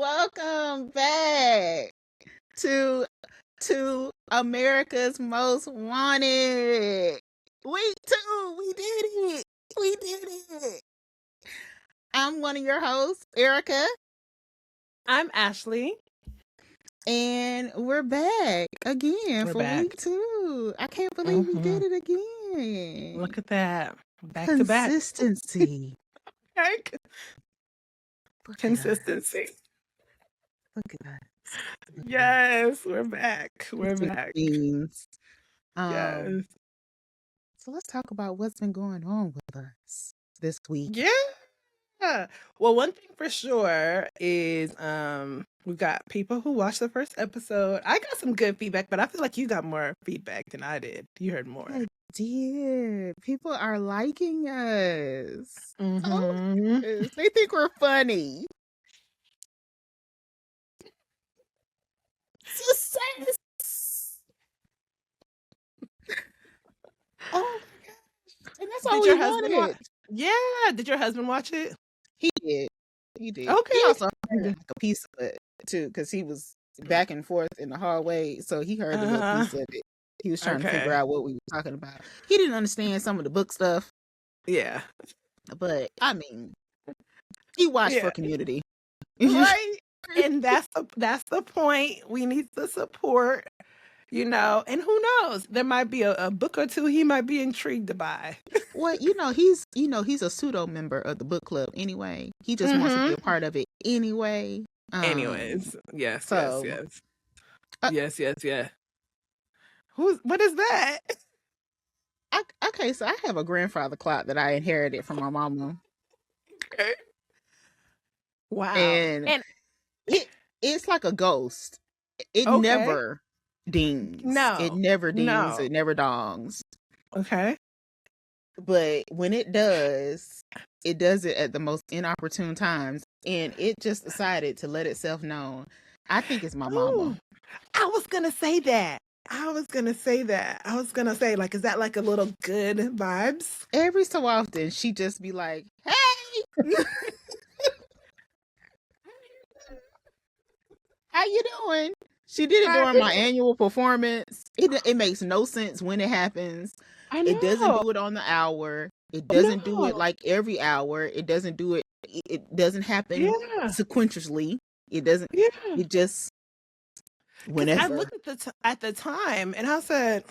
Welcome back to America's Most Wanted. Week 2, we did it. We did it. I'm one of your hosts, Erica, I'm Ashley. and we're back again We're for back. week 2. I can't believe we did it again. Look at that. Back to back. Consistency. Okay. Look at Consistency. us. Look at us. Yes, we're back. We're back. Yes. Yes. So let's talk about what's been going on with us this week. Yeah. Well, one thing for sure is we've got people who watched the first episode. I got some good feedback, but I feel like you got more feedback than I did. You heard more. I did. People are liking us. Mhm. Yes, they think we're funny. Success. Oh my gosh. And that's all Did we your husband wanted. Yeah. Did your husband watch it? He did. He did. Okay. He also heard like a piece of it too, because he was back and forth in the hallway, so he heard a little piece of it. He was trying to figure out what we were talking about. He didn't understand some of the book stuff. Yeah. But I mean, he watched for community. Right. And that's the point. We need to support, and who knows? There might be a book or two he might be intrigued by. Well, he's a pseudo member of the book club anyway. He just wants to be a part of it anyway. Anyways, yes. What is that? Okay, so I have a grandfather clock that I inherited from my mama. Okay. Wow. And it's like a ghost. It never dings. No. It never dings. No. It never dongs. Okay. But when it does it at the most inopportune times, and it just decided to let itself know. I think it's my mama. I was gonna say that. I was gonna say, like, is that like a little good vibes? Every so often, she just be like, "Hey, how you doing?" She did it during my annual performance. It makes no sense when it happens. I know. It doesn't do it on the hour. It doesn't do it like every hour. It doesn't do it. It doesn't happen sequentially. It doesn't. It just whenever. I looked at the time and I said,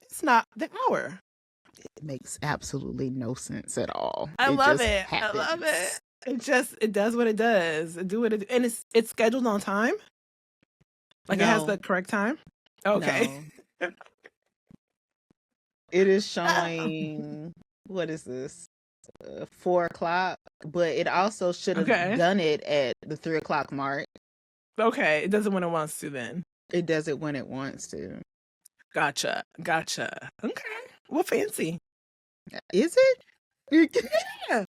"It's not the hour." It makes absolutely no sense at all. I love just it. happens. I love it. It does what it does. And it's scheduled on time. Like it has the correct time. Okay. No. It is showing. What is this? 4:00, but it also should have done it at the 3:00 mark. Okay, it does it when it wants to. Then it does it when it wants to. Gotcha. Okay, well, fancy. Is it? Yeah. Who's got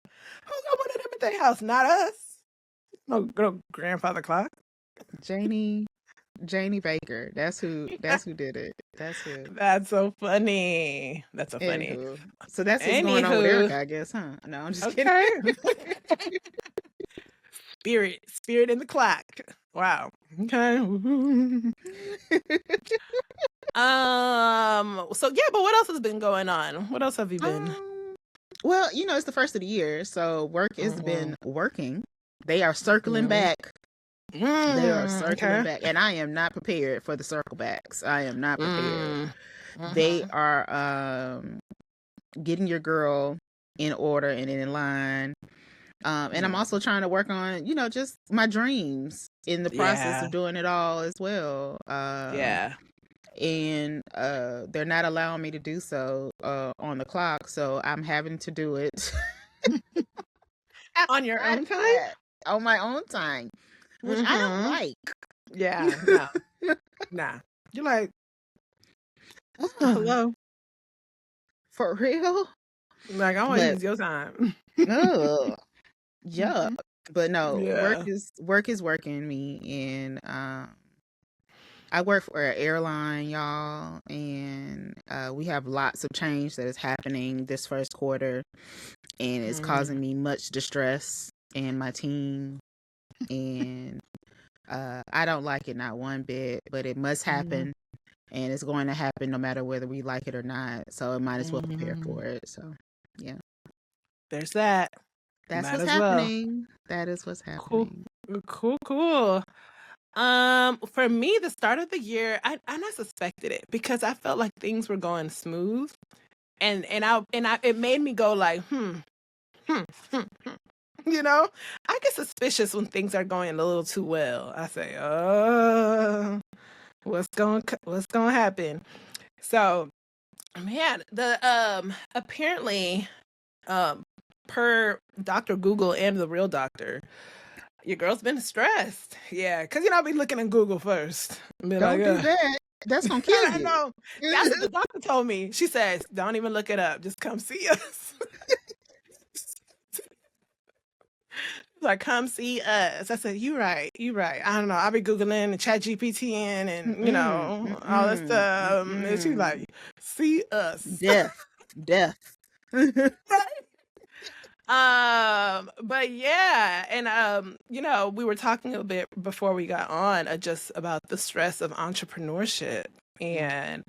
one of them at their house? Not us. No grandfather clock. Janie Baker. That's who did it. That's who. That's so funny. Anywho. So that's what's going on with Erica, I guess, huh? No, I'm just kidding. Spirit in the clock. Wow. Okay. So yeah, but what else has been going on? What else have you been? Well, it's the first of the year, so work has been working. They are circling back. They are circling back, and I am not prepared for the circle backs. I am not prepared. They are getting your girl in order and in line. And I'm also trying to work on, just my dreams in the process of doing it all as well. And they're not allowing me to do so on the clock, so I'm having to do it on your own time, on my own time, which I don't like. Yeah, no, nah. You're like, hello, for real? Like, I want to use your time. Yuck. But no, work is working me, and I work for an airline, y'all, and we have lots of change that is happening this first quarter, and it's causing me much distress, and my team and I don't like it not one bit, but it must happen, and it's going to happen no matter whether we like it or not. So I might as well prepare for it. So yeah, there's that. that's Might what's as well. happening. That is what's Cool, happening. cool. For me, the start of the year, I not suspected it because I felt like things were going smooth, and it made me go like, hmm, hmm. You know, I get suspicious when things are going a little too well. I say, what's going to happen? So, man, the apparently per Dr. Google and the real doctor, your girl's been stressed. Yeah, because I'll be looking at Google first. Be Don't like, do that. That's gonna kill I you. know. That's what the doctor told me. She says, don't even look it up. Just come see us. Like, come see us. I said, you right. I don't know. I'll be Googling and chat GPT and, all that stuff. And she's like, see us. Death. But yeah, and we were talking a bit before we got on just about the stress of entrepreneurship and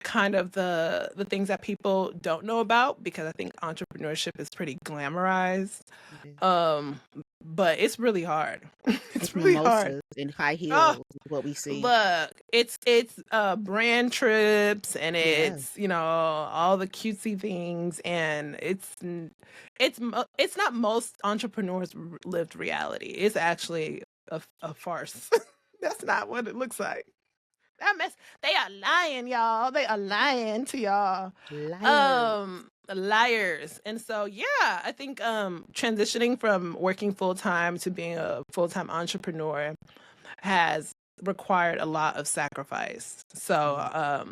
kind of the things that people don't know about, because I think entrepreneurship is pretty glamorized. Um, but it's really hard. It's really hard. Mimosas and high Oh, heels is what we see. look, it's brand trips, and Yeah. it's all the cutesy things, and it's not most entrepreneurs lived reality. It's actually a farce. That's not what it looks like. That mess. They are lying, y'all. They are lying to y'all. Liars. And so yeah, I think transitioning from working full time to being a full time entrepreneur has required a lot of sacrifice. So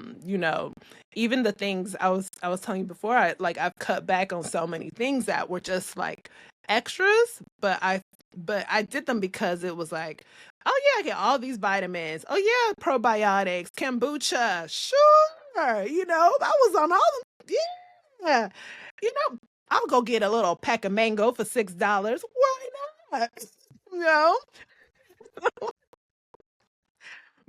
even the things I was telling you before, I've cut back on so many things that were just like extras, but I did them because it was like, oh yeah, I get all these vitamins. Oh yeah, probiotics, kombucha. Sure. I was on all them. Yeah. I'll go get a little pack of mango for $6. Why not? You know?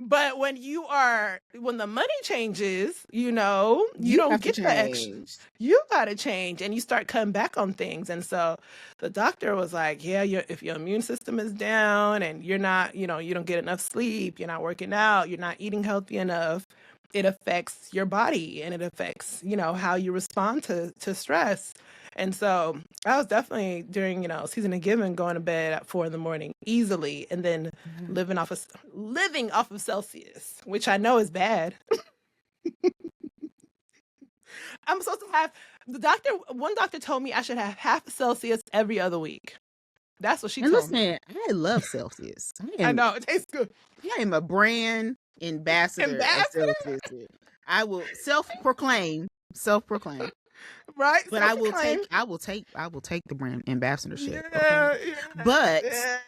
But when the money changes, you don't have to get the extra. change. You gotta change, and you start cutting back on things. And so the doctor was like, yeah, if your immune system is down and you're not, you don't get enough sleep, you're not working out, you're not eating healthy enough, it affects your body, and it affects, how you respond to stress. And so I was definitely during, season of giving, going to bed at 4 a.m. easily, and then living off of Celsius, which I know is bad. I'm supposed to have one doctor told me I should have half a Celsius every other week. That's what she told me. I love Celsius. I know, it tastes good. I am a brand ambassador of Celsius. I will self-proclaim. Right? But I will take the brand ambassadorship. Yeah, okay? yeah,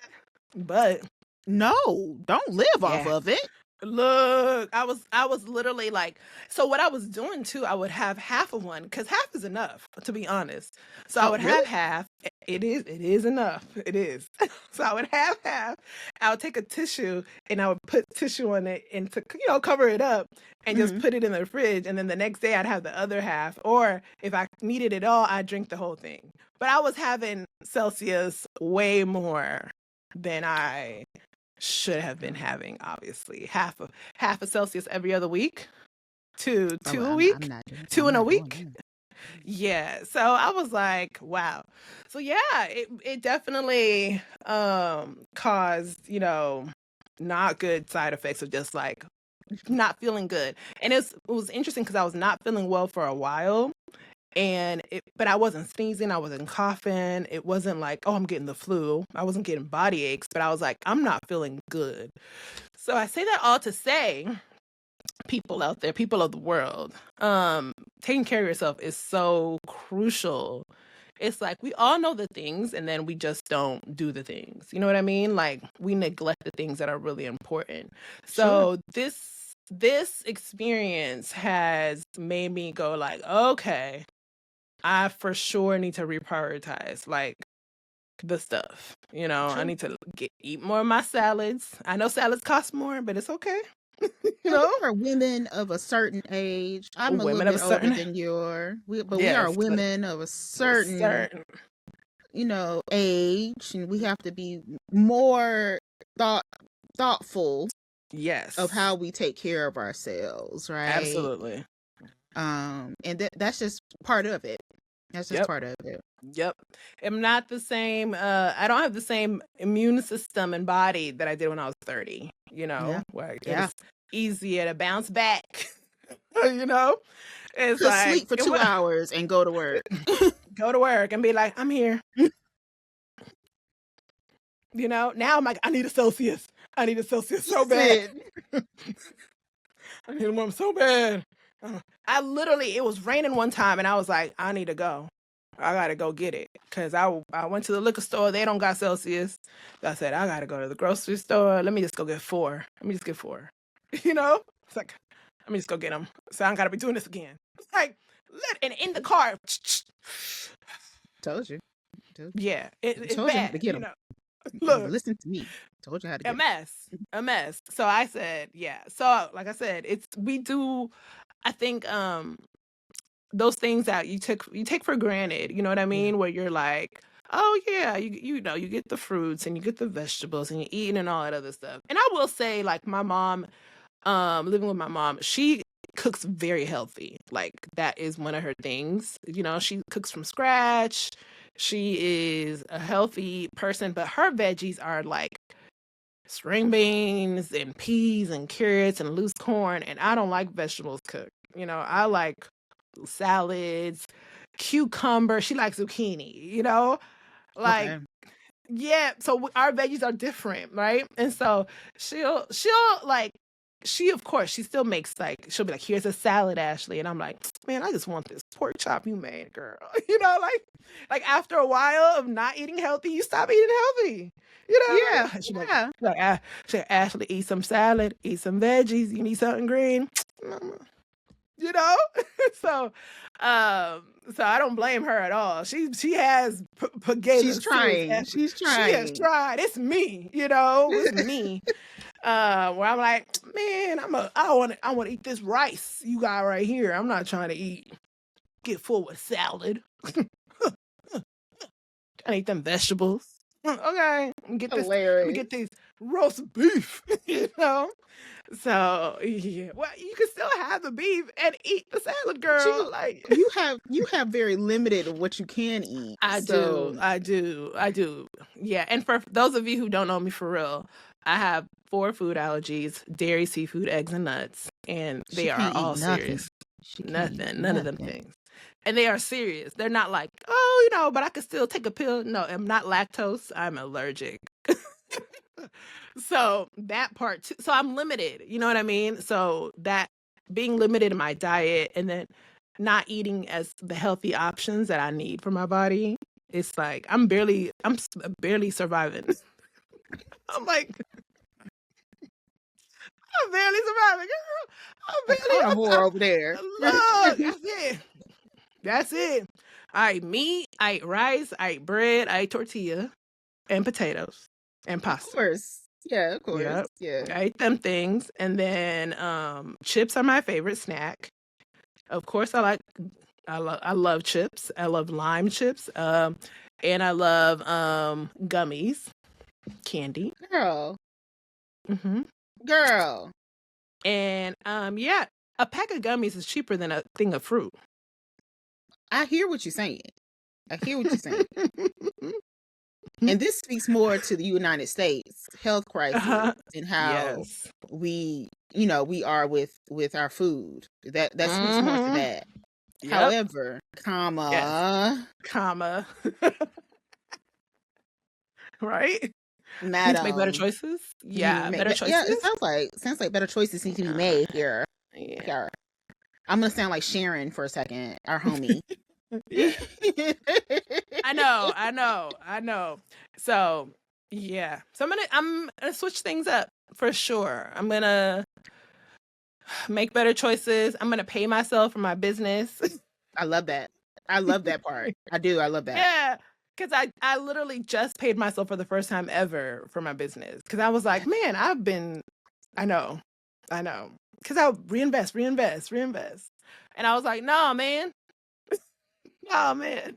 but no, don't live off of it. Look, I was literally like, so what I was doing too, I would have half of one, because half is enough, to be honest. So I would have half. It is enough. It is. So I would have half. I would take a tissue and I would put tissue on it and to cover it up and just put it in the fridge. And then the next day I'd have the other half. Or if I needed it all, I'd drink the whole thing. But I was having Celsius way more than I should have been having. Obviously, half a Celsius every other week, two a week, two in a week. Yeah, so I was like, wow. So yeah, it definitely caused not good side effects of just like not feeling good. And it was interesting because I was not feeling well for a while. But I wasn't sneezing, I wasn't coughing. It wasn't like, oh, I'm getting the flu. I wasn't getting body aches, but I was like, I'm not feeling good. So I say that all to say, people out there, people of the world, taking care of yourself is so crucial. It's like we all know the things and then we just don't do the things. You know what I mean? Like we neglect the things that are really important. So this experience has made me go like, okay, I for sure need to reprioritize. Like, the stuff. You know, True. I need to eat more of my salads. I know salads cost more, but it's okay. You And know, we are women of a certain age. I'm a little women of a bit older certain than but we are yes, but women of a certain, certain age, and we have to be more thoughtful of yes, how we take care of ourselves, right? absolutely. And that's just part of it. That's just Yep. part of it. Yep. I'm not the same. I don't have the same immune system and body that I did when I was 30, Yeah. where it Yeah. was easier to bounce back. you know, it's Could like, sleep for 2 hours and go to work. go to work and be like, I'm here. Now I'm like, I need a Celsius. I need a Celsius so bad. I need one so bad. It was raining one time and I was like, I need to go. I gotta go get it. Cause I went to the liquor store. They don't got Celsius. I said, I gotta go to the grocery store. Let me just go get 4. Let me just get 4. It's like, let me just go get them. So I don't gotta be doing this again. It's like, and in the car. Told you. Yeah, it's Told you how bad. to get them. Look, Listen to me. Told you how to get a mess. So I said, yeah. So like I said, I think those things that you take for granted, you know what I mean? Yeah. Where you're like, oh yeah, you get the fruits and you get the vegetables and you're eating and all that other stuff. And I will say, like my mom, living with my mom, she cooks very healthy. Like that is one of her things. She cooks from scratch. She is a healthy person, but her veggies are like string beans and peas and carrots and loose corn, and I don't like vegetables cooked. I like salads, cucumber. She likes zucchini. Like, Okay. yeah, so our veggies are different, right? And so she'll like of course she still makes, like, she'll be like, here's a salad, Ashley, and I'm like, man, I just want this pork chop you made, girl. Like after a while of not eating healthy, you stop eating healthy. Yeah. She's like, Yeah. Ashley, eat some salad, eat some veggies, you need something green. you know so so I don't blame her at all. She has She's trying. she has tried. It's me, it's me. Where I'm like, man, I want to eat this rice you got right here. I'm not trying to get full with salad. I eat them vegetables. Okay, let me Hilarious. get these roast beef. So yeah, well, you can still have the beef and eat the salad, girl. Like you have very limited of what you can eat. I do. Yeah, and for those of you who don't know me for real, I have 4 food allergies: dairy, seafood, eggs, and nuts, and they are all serious. Nothing, none of them things. And they are serious. They're not like, oh, but I could still take a pill. No, I'm not lactose. I'm allergic. So that part too. So I'm limited. You know what I mean? So that being limited in my diet and then not eating as the healthy options that I need for my body, it's like I'm barely surviving. I'm like, I'm barely surviving, girl. I'm barely. Carnivore over there. Look, that's it. I ate meat, I ate rice, I ate bread, I ate tortilla and potatoes and pasta. Of course. Yeah, of course. Yep. Yeah. I ate them things. And then chips are my favorite snack. Of course, I love chips. I love lime chips. And I love gummies, candy. Girl. Mm-hmm. Girl. And yeah, a pack of gummies is cheaper than a thing of fruit. I hear what you're saying. And this speaks more to the United States health crisis and how we are with our food. That speaks more to that. Yep. However, right? Madam, need to make better choices. Yeah, better choices. Yeah, it sounds like better choices need to be made here. Yeah. I'm gonna sound like Sharon for a second, our homie. Yeah. I know. So yeah. So I'm gonna switch things up for sure. I'm gonna make better choices. I'm gonna pay myself for my business. I love that. I love that part. I do. I love that. Yeah. Because I literally just paid myself for the first time ever for my business. Because I was like, man, I know. Because I reinvest. And I was like, no, man. No, man.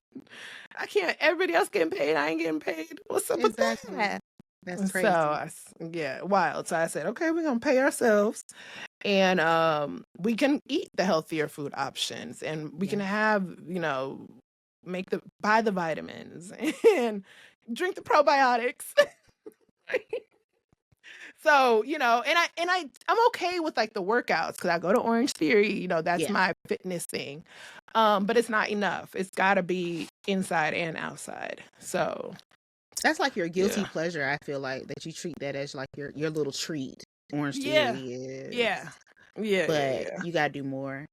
I can't. Everybody else getting paid. I ain't getting paid. What's up with that? That's crazy. So, yeah, wild. So I said, okay, we're going to pay ourselves. And we can eat the healthier food options. And we can have, buy the vitamins and drink the probiotics. So, I'm okay with like the workouts because I go to Orange Theory, that's my fitness thing. But it's not enough. It's got to be inside and outside. So that's like your guilty pleasure. I feel like that you treat that as like your little treat. Orange Theory is. Yeah. But you gotta do more.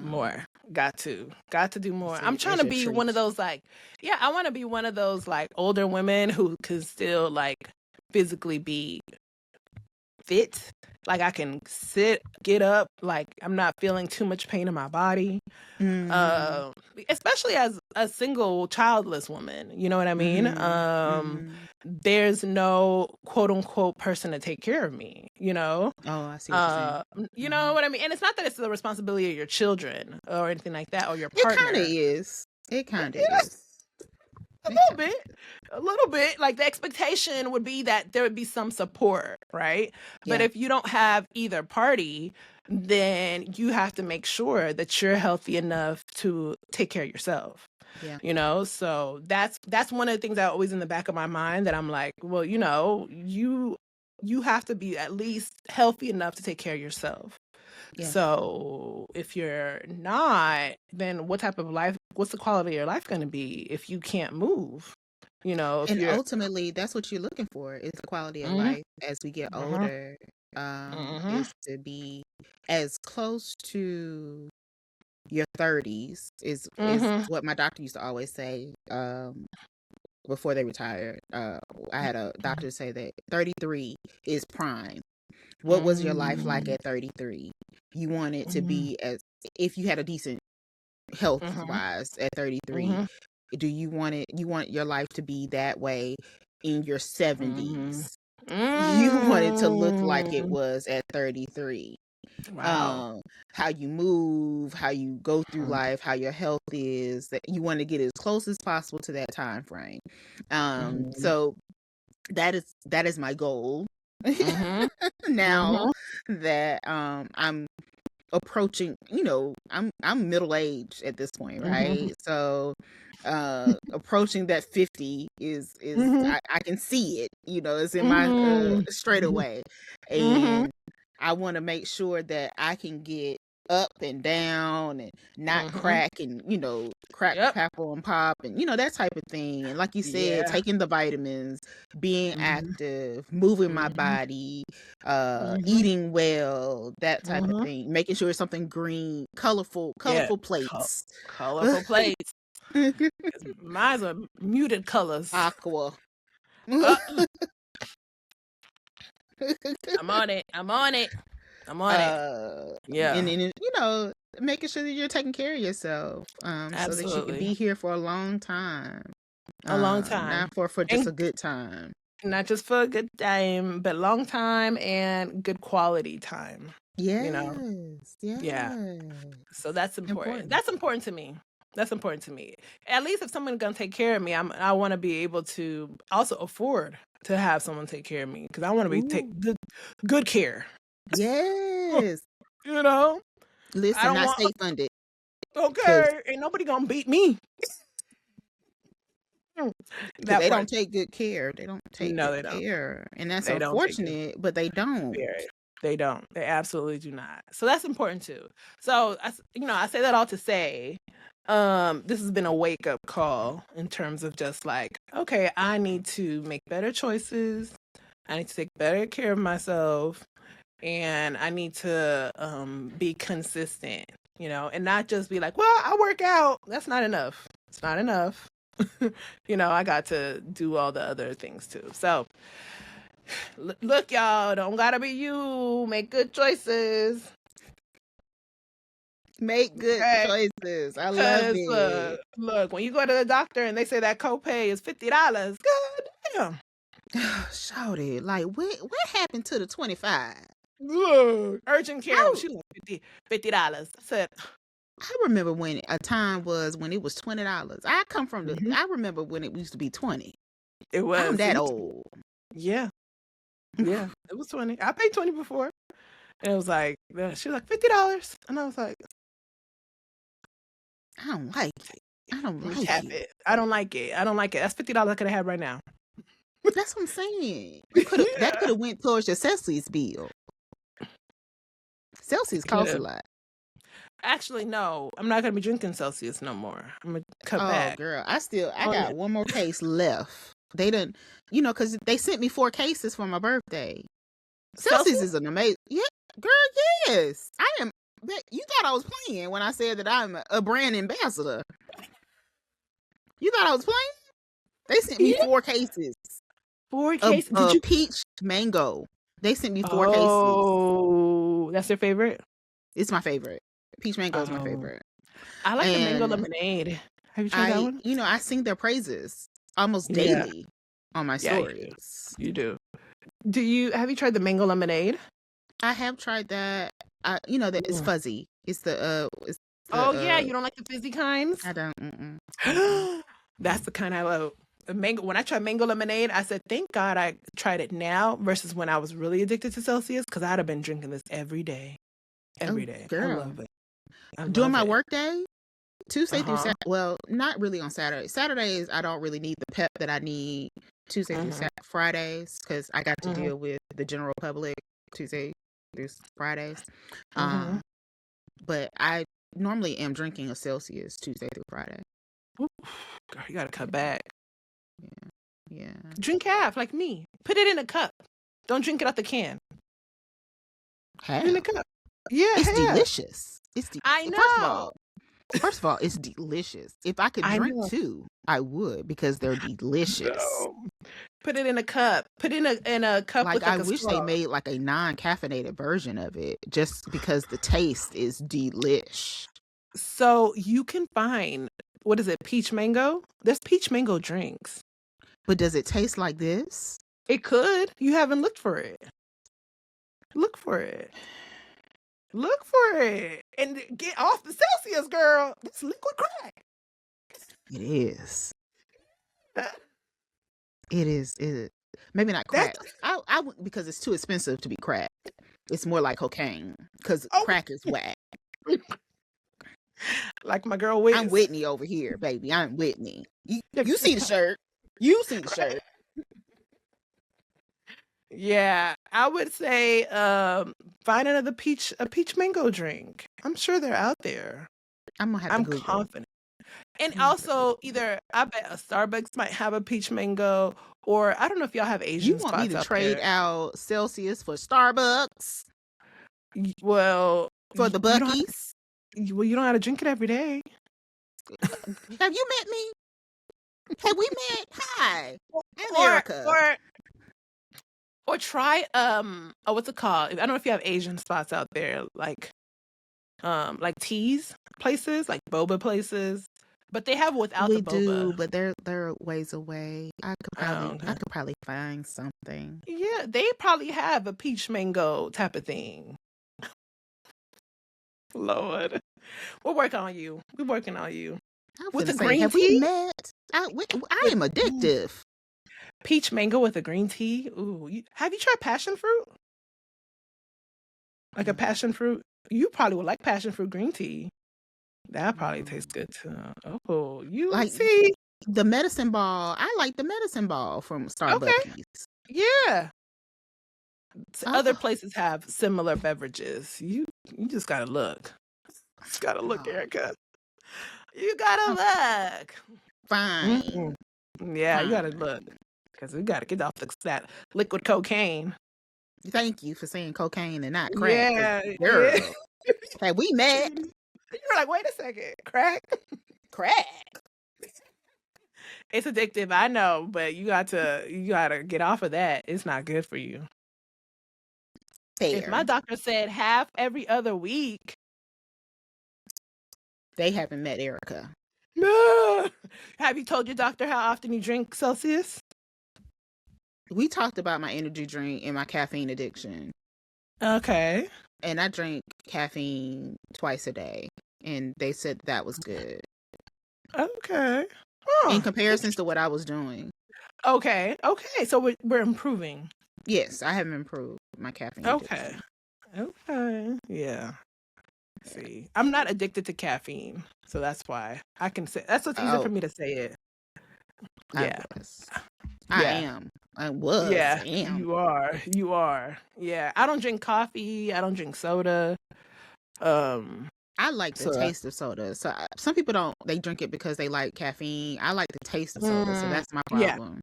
More. Got to do more. I'm trying to be one of those I want to be one of those like older women who can still like physically be fit. Like I can get up, like I'm not feeling too much pain in my body. Especially as a single childless woman, you know what I mean? There's no quote unquote person to take care of me, Oh, I see what you're saying. You know what I mean? And it's not that it's the responsibility of your children or anything like that or your partner. It kind of is. A little bit. Like the expectation would be that there would be some support, right? But if you don't have either party, then you have to make sure that you're healthy enough to take care of yourself. Yeah. So that's one of the things that always in the back of my mind that I'm like, well, you have to be at least healthy enough to take care of yourself. Yeah. So if you're not, then what's the quality of your life going to be if you can't move? And ultimately, that's what you're looking for is the quality of life as we get older, is to be as close to your 30s is what my doctor used to always say before they retired. I had a doctor say that 33 is prime. What was your life like at 33? You want it to be if you had a decent health wise at 33. Do you want your life to be that way in your 70s? You want it to look like it was at 33. Wow. How you move, how you go through life, how your health is, that you want to get as close as possible to that time frame. So that is my goal. Now that I'm approaching, I'm middle aged at this point, right? So approaching that 50 is I can see it, it's in my straightaway, and I want to make sure that I can get up and down and not crack and crack papple and pop and that type of thing. And like you said, taking the vitamins, being active, moving my body, eating well, that type of thing, making sure it's something green, colorful plates. Colorful plates. Mine's are muted colors. Aqua. I'm on it. Yeah. And making sure that you're taking care of yourself, so that you can be here for a long time. Not for just a good time. Not just for a good time, but long time and good quality time. Yes. Yeah. So that's important. That's important to me. At least if someone's gonna take care of me, I want to be able to also afford to have someone take care of me because I want to be take good care. Yes. Listen, not state funded. Okay, ain't nobody gonna beat me. They don't take good care. They don't take good care, and that's unfortunate. But they don't. They don't. They absolutely do not. So that's important too. So I say that all to say, this has been a wake up call in terms of just like, okay, I need to make better choices. I need to take better care of myself, and I need to be consistent, and not just be like, well, I work out. That's not enough. It's not enough. I got to do all the other things too. So look, y'all, don't gotta be you. Make good choices. Make good Okay. choices. I love Because it. look, when you go to the doctor and they say that copay is $50, god damn. Shouted like what happened to the 25? Look, urgent care. I She like $50. I said, I remember when a time was when it was $20. I come from mhm, I remember when it used to be 20. it I'm was. It that used to old. Yeah, yeah. It was 20. I paid 20 before. And it was like, she was like $50. And I was like, I don't like it. I don't let me like tap it. it. I don't like it. I don't like it. That's $50 I could have had right now. That's what I'm saying. You could have that Yeah, could have went towards your Celsius bill. it Celsius could costs a have. lot. Actually, no. I'm not gonna be drinking Celsius no more. I'm gonna cut Oh back girl, I on got it. one more case left. They didn't, because they sent me 4 cases for my birthday. Celsius Celsius? is an amazing. Yeah, girl, yes. I am. You thought I was playing when I said that I'm a brand ambassador. You thought I was playing? They sent me Yeah. 4 cases Four of cases. Did you? peach mango. They sent me 4 cases. Oh, that's your favorite? It's my favorite. Peach mango is my Oh, favorite. I like the mango And lemonade. Have you tried that one? I sing their praises almost Yeah, daily on my yeah, you do. stories. You do. Have you tried the mango lemonade? I have tried that. That it's Mm. fuzzy. It's Oh the yeah, you don't like the fizzy kinds? I don't. Mm-mm. That's the kind I love. The mango. When I tried mango lemonade, I said, "Thank God I tried it now," versus when I was really addicted to Celsius, because I'd have been drinking this every day. Every Oh, day. I girl. love it. I During love my it. work day, Tuesday through Uh-huh. Saturday. Well, not really on Saturday. Saturdays, I don't really need the pep that I need Tuesday through Mhm. Fridays because I got to Mhm. deal with the general public Tuesday through Fridays. Mhm. Um, but I normally am drinking a Celsius Tuesday through Friday. Oof, girl, you gotta cut back. Yeah, yeah. Drink half, like me. Put it in a cup. Don't drink it out the can. Put it in a Half. cup. Yeah, It's half. delicious. I First of know. all, it's delicious. If I could I drink know. two, I would because they're delicious. No. Put it in a cup. Put it in a cup Like with I like a wish they straw. made like a non-caffeinated version of it just because the taste is delish. So you can find, what is it, peach mango? There's peach mango drinks. But does it taste like this? It could. You haven't looked for it. Look for it. Look for it. And get off the Celsius, girl. It's liquid crack. It is. It is. Maybe not That's crack. Because it's too expensive to be crack. It's more like cocaine because oh, crack is whack. like my girl I'm Wiz. Whitney over here, baby. I'm Whitney. You see the shirt. You see the shirt. Yeah, I would say find a peach mango drink. I'm sure they're out there. I'm gonna have to I'm Google. confident. And I'm gonna have to also Google. either I bet a Starbucks might have a peach mango, or I don't know if y'all have You Asian want me spots to out trade there. out Celsius for Starbucks Well, for the you don't have Buckies? you don't have to drink it every day. Have you met me? Have we met? Hi, I'm Or Erica. or or try what's it called? I don't know if you have Asian spots out there like teas places, like boba places, but they have without the We do, boba. but they're ways away. Oh, I okay. could probably find something. Yeah, they probably have a peach mango type of thing. Lord, we're working on you. We're working on you I'm with finna a say, green have we tea. met? I With am addictive. peach mango with a green tea. Ooh, have you tried passion fruit? Like a Mm, passion fruit? You probably would like passion fruit green tea. That probably no. tastes good too. Oh, you Like see? the medicine ball. I like the medicine ball from Okay, Starbucks. yeah. Other Oh, places have similar beverages. You just gotta look. Just gotta look, oh, Erica. You gotta oh, look. fine, Mhm. Yeah, you gotta fine. look because we gotta get off that liquid cocaine. Thank you for saying cocaine and not crack. 'Cause, Yeah, yeah. girl, have we met? You're like, wait a second, crack. Crack. It's addictive, I know, but you gotta get off of that. It's not good for you. If my Fair. doctor said half every other week, They haven't met Erica. No. Have you told your doctor how often you drink Celsius? We talked about my energy drink and my caffeine addiction. Okay. And I drink caffeine twice a day. And they said that was good. Okay. In comparisons to what I was doing. Okay. So we're improving. Yes, I have improved my caffeine addiction. Okay. Yeah. See, I'm not addicted to caffeine, so that's why I can say that's what's easier for me to say it. Yeah. I am. I was. Yeah. I am. You are. Yeah. I don't drink coffee. I don't drink soda. I like the taste of soda. So some people they drink it because they like caffeine. I like the taste of soda, so that's my problem. Yeah.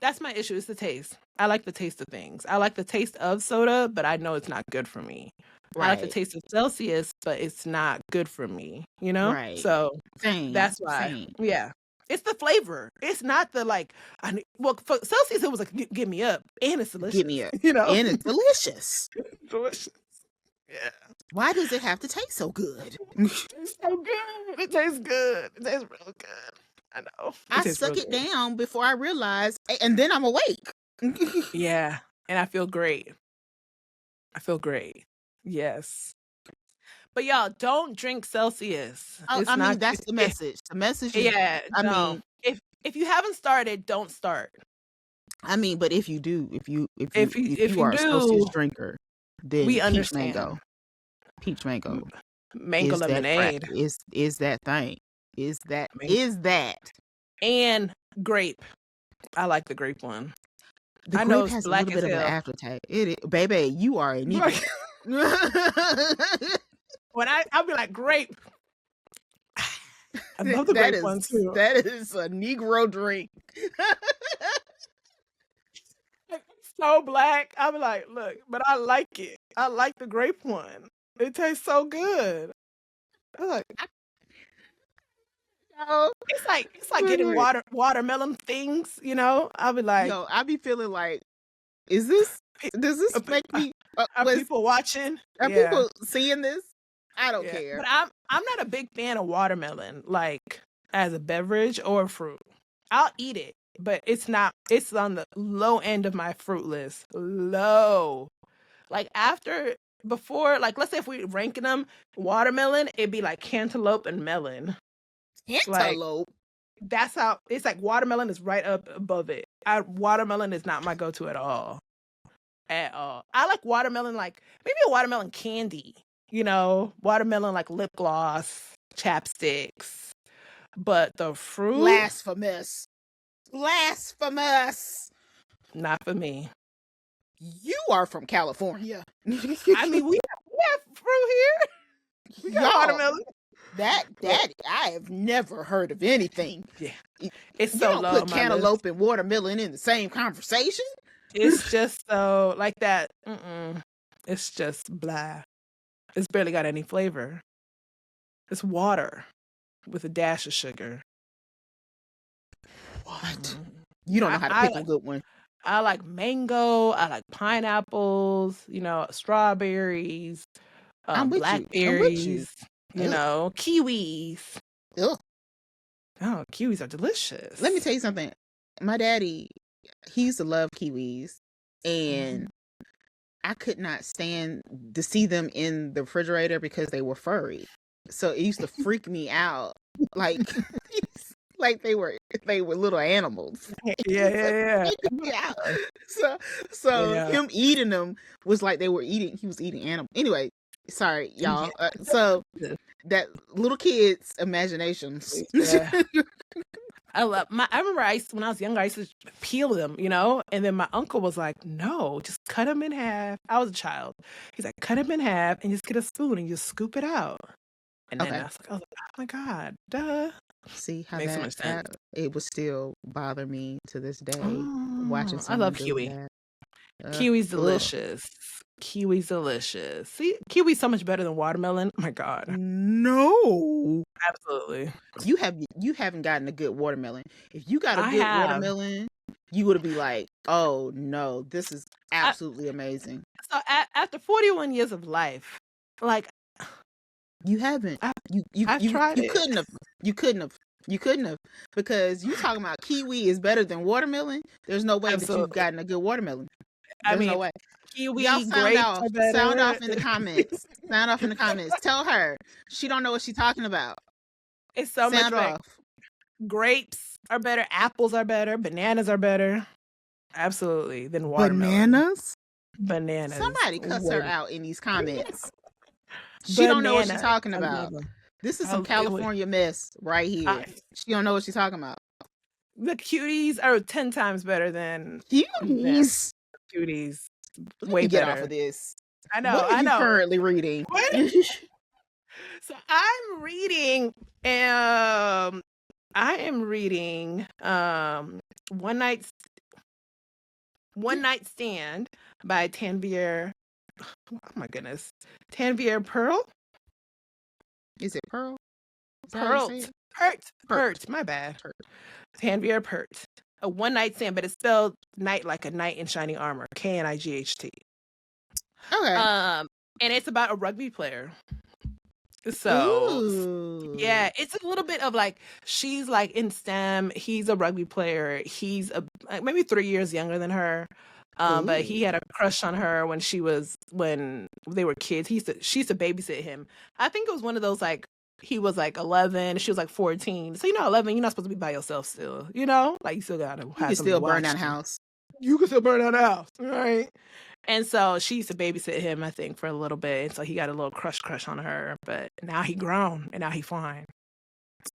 That's my issue. It's the taste. I like the taste of things. I like the taste of soda, but I know it's not good for me. Right. I like the taste of Celsius, but it's not good for me, you know? Right. So that's why. Yeah. It's the flavor. It's not the for Celsius, it was like, get me up. And it's delicious. Get me up. You know? And it's delicious. Delicious. Yeah. Why does it have to taste so good? It's so good. It tastes good. It tastes real good. I know. I suck it down before I realize, and then I'm awake. Yeah. And I feel great. Yes. But y'all, don't drink Celsius. I mean, that's the message. The message is, I mean, if you haven't started, don't start. I mean, but if you do, if you are a Celsius drinker, then we understand. Peach mango. Mango lemonade. Is that thing. Is that. And grape. I like the grape one. The grape has a little bit of an aftertaste. Baby, you are a Negro. When I'll be like, grape. I love the grape one too. That is a Negro drink. It's so black. I'll be like, look, but I like it. I like the grape one. It tastes so good. I'm like, it's like getting watermelon things, you know. I'll be like, I'll be feeling like, does this make me? Are people watching? Are people seeing this? I don't care. But I'm not a big fan of watermelon, like as a beverage or a fruit. I'll eat it, but it's on the low end of my fruit list. Low. Like before, like let's say if we're ranking them, watermelon, it'd be like cantaloupe and melon. Cantaloupe? Like, that's how, it's like watermelon is right up above it. Watermelon is not my go-to at all. At all. I like watermelon, like maybe a watermelon candy, you know, watermelon like lip gloss, chapsticks. But the fruit, blasphemous. Not for me. You are from California. I mean, we have fruit here. We got watermelon. That I have never heard of anything. Yeah, it's you so don't low. Put cantaloupe and watermelon in the same conversation. It's just so like that. It's just blah. It's barely got any flavor. It's water with a dash of sugar. What? You don't know how to pick a good one. I like mango. I like pineapples. You know, strawberries, blackberries. You know, kiwis. Ugh. Oh, kiwis are delicious. Let me tell you something. My daddy, he used to love kiwis, and I could not stand to see them in the refrigerator because they were furry. So it used to freak me out, like they were little animals. Yeah. So him eating them was like he was eating animals. Anyway, sorry y'all. So that little kid's imaginations. I remember when I was younger, I used to peel them, you know, and then my uncle was like, no, just cut them in half. I was a child. He's like, cut them in half and just get a spoon and just scoop it out. And then I was like, oh my God, duh. See how that it would still bother me to this day watching. I love kiwi. Kiwi's delicious. Kiwi's delicious. See, kiwi's so much better than watermelon. Oh my God. No. Absolutely. You haven't gotten a good watermelon. If you got a good watermelon, you would be like, oh no, this is absolutely amazing. So after 41 years of life, like You haven't. I've tried You it. couldn't have. You couldn't have. You couldn't have, because you talking about kiwi is better than watermelon. There's no way that you've Absolutely. gotten a good watermelon. I There's no mean, way. Y'all kiwi, sound grapes off. are Sound better. off in the comments. Sound off in the comments. Tell her she don't know what she's talking about. It's so much Sound better. off. Grapes are better. Apples are better. Bananas are better. Absolutely. Than watermelon. Bananas. Somebody cuss her Way- out in these comments. She don't know what she's talking about. This is some California mess right here. She don't know what she's talking about. The cuties are 10 times better than Cuties. Cuties. Way get better. Off of this. I know. What are you currently reading? So I'm reading. I am reading. One Night Stand by Tanvir. Oh my goodness, Tanvir Pearl. Is it Pearl? Pert. My bad. Tanvir Pert. A One Night Stand, but it's spelled night like a knight in shining armor. Knight. Okay. And it's about a rugby player. So yeah, it's a little bit of like, she's like in STEM. He's a rugby player. He's maybe 3 years younger than her. But he had a crush on her when they were kids. She used to babysit him. I think it was one of those, like, he was like 11, she was like 14. So 11, you're not supposed to be by yourself still. Like, you still gotta. You can still burn that house. You can still burn that house, right? And so she used to babysit him, I think, for a little bit. And so he got a little crush on her. But now he grown and now he fine.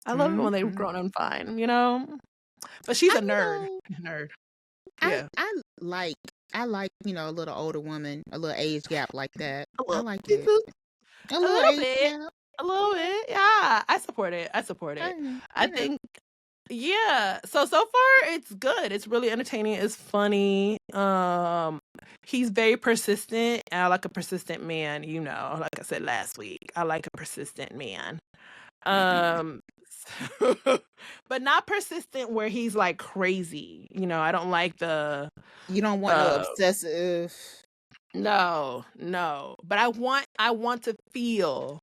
I love it when they're grown and fine, But she's a nerd. Yeah. I like a little older woman, a little age gap like that. I like it. A little bit. A little bit. Yeah. I support it. I think, yeah. So far it's good. It's really entertaining. It's funny. He's very persistent. And I like a persistent man, like I said last week. I like a persistent man. But not persistent where he's like crazy. I don't like the. You don't want no obsessive. No. But I want to feel.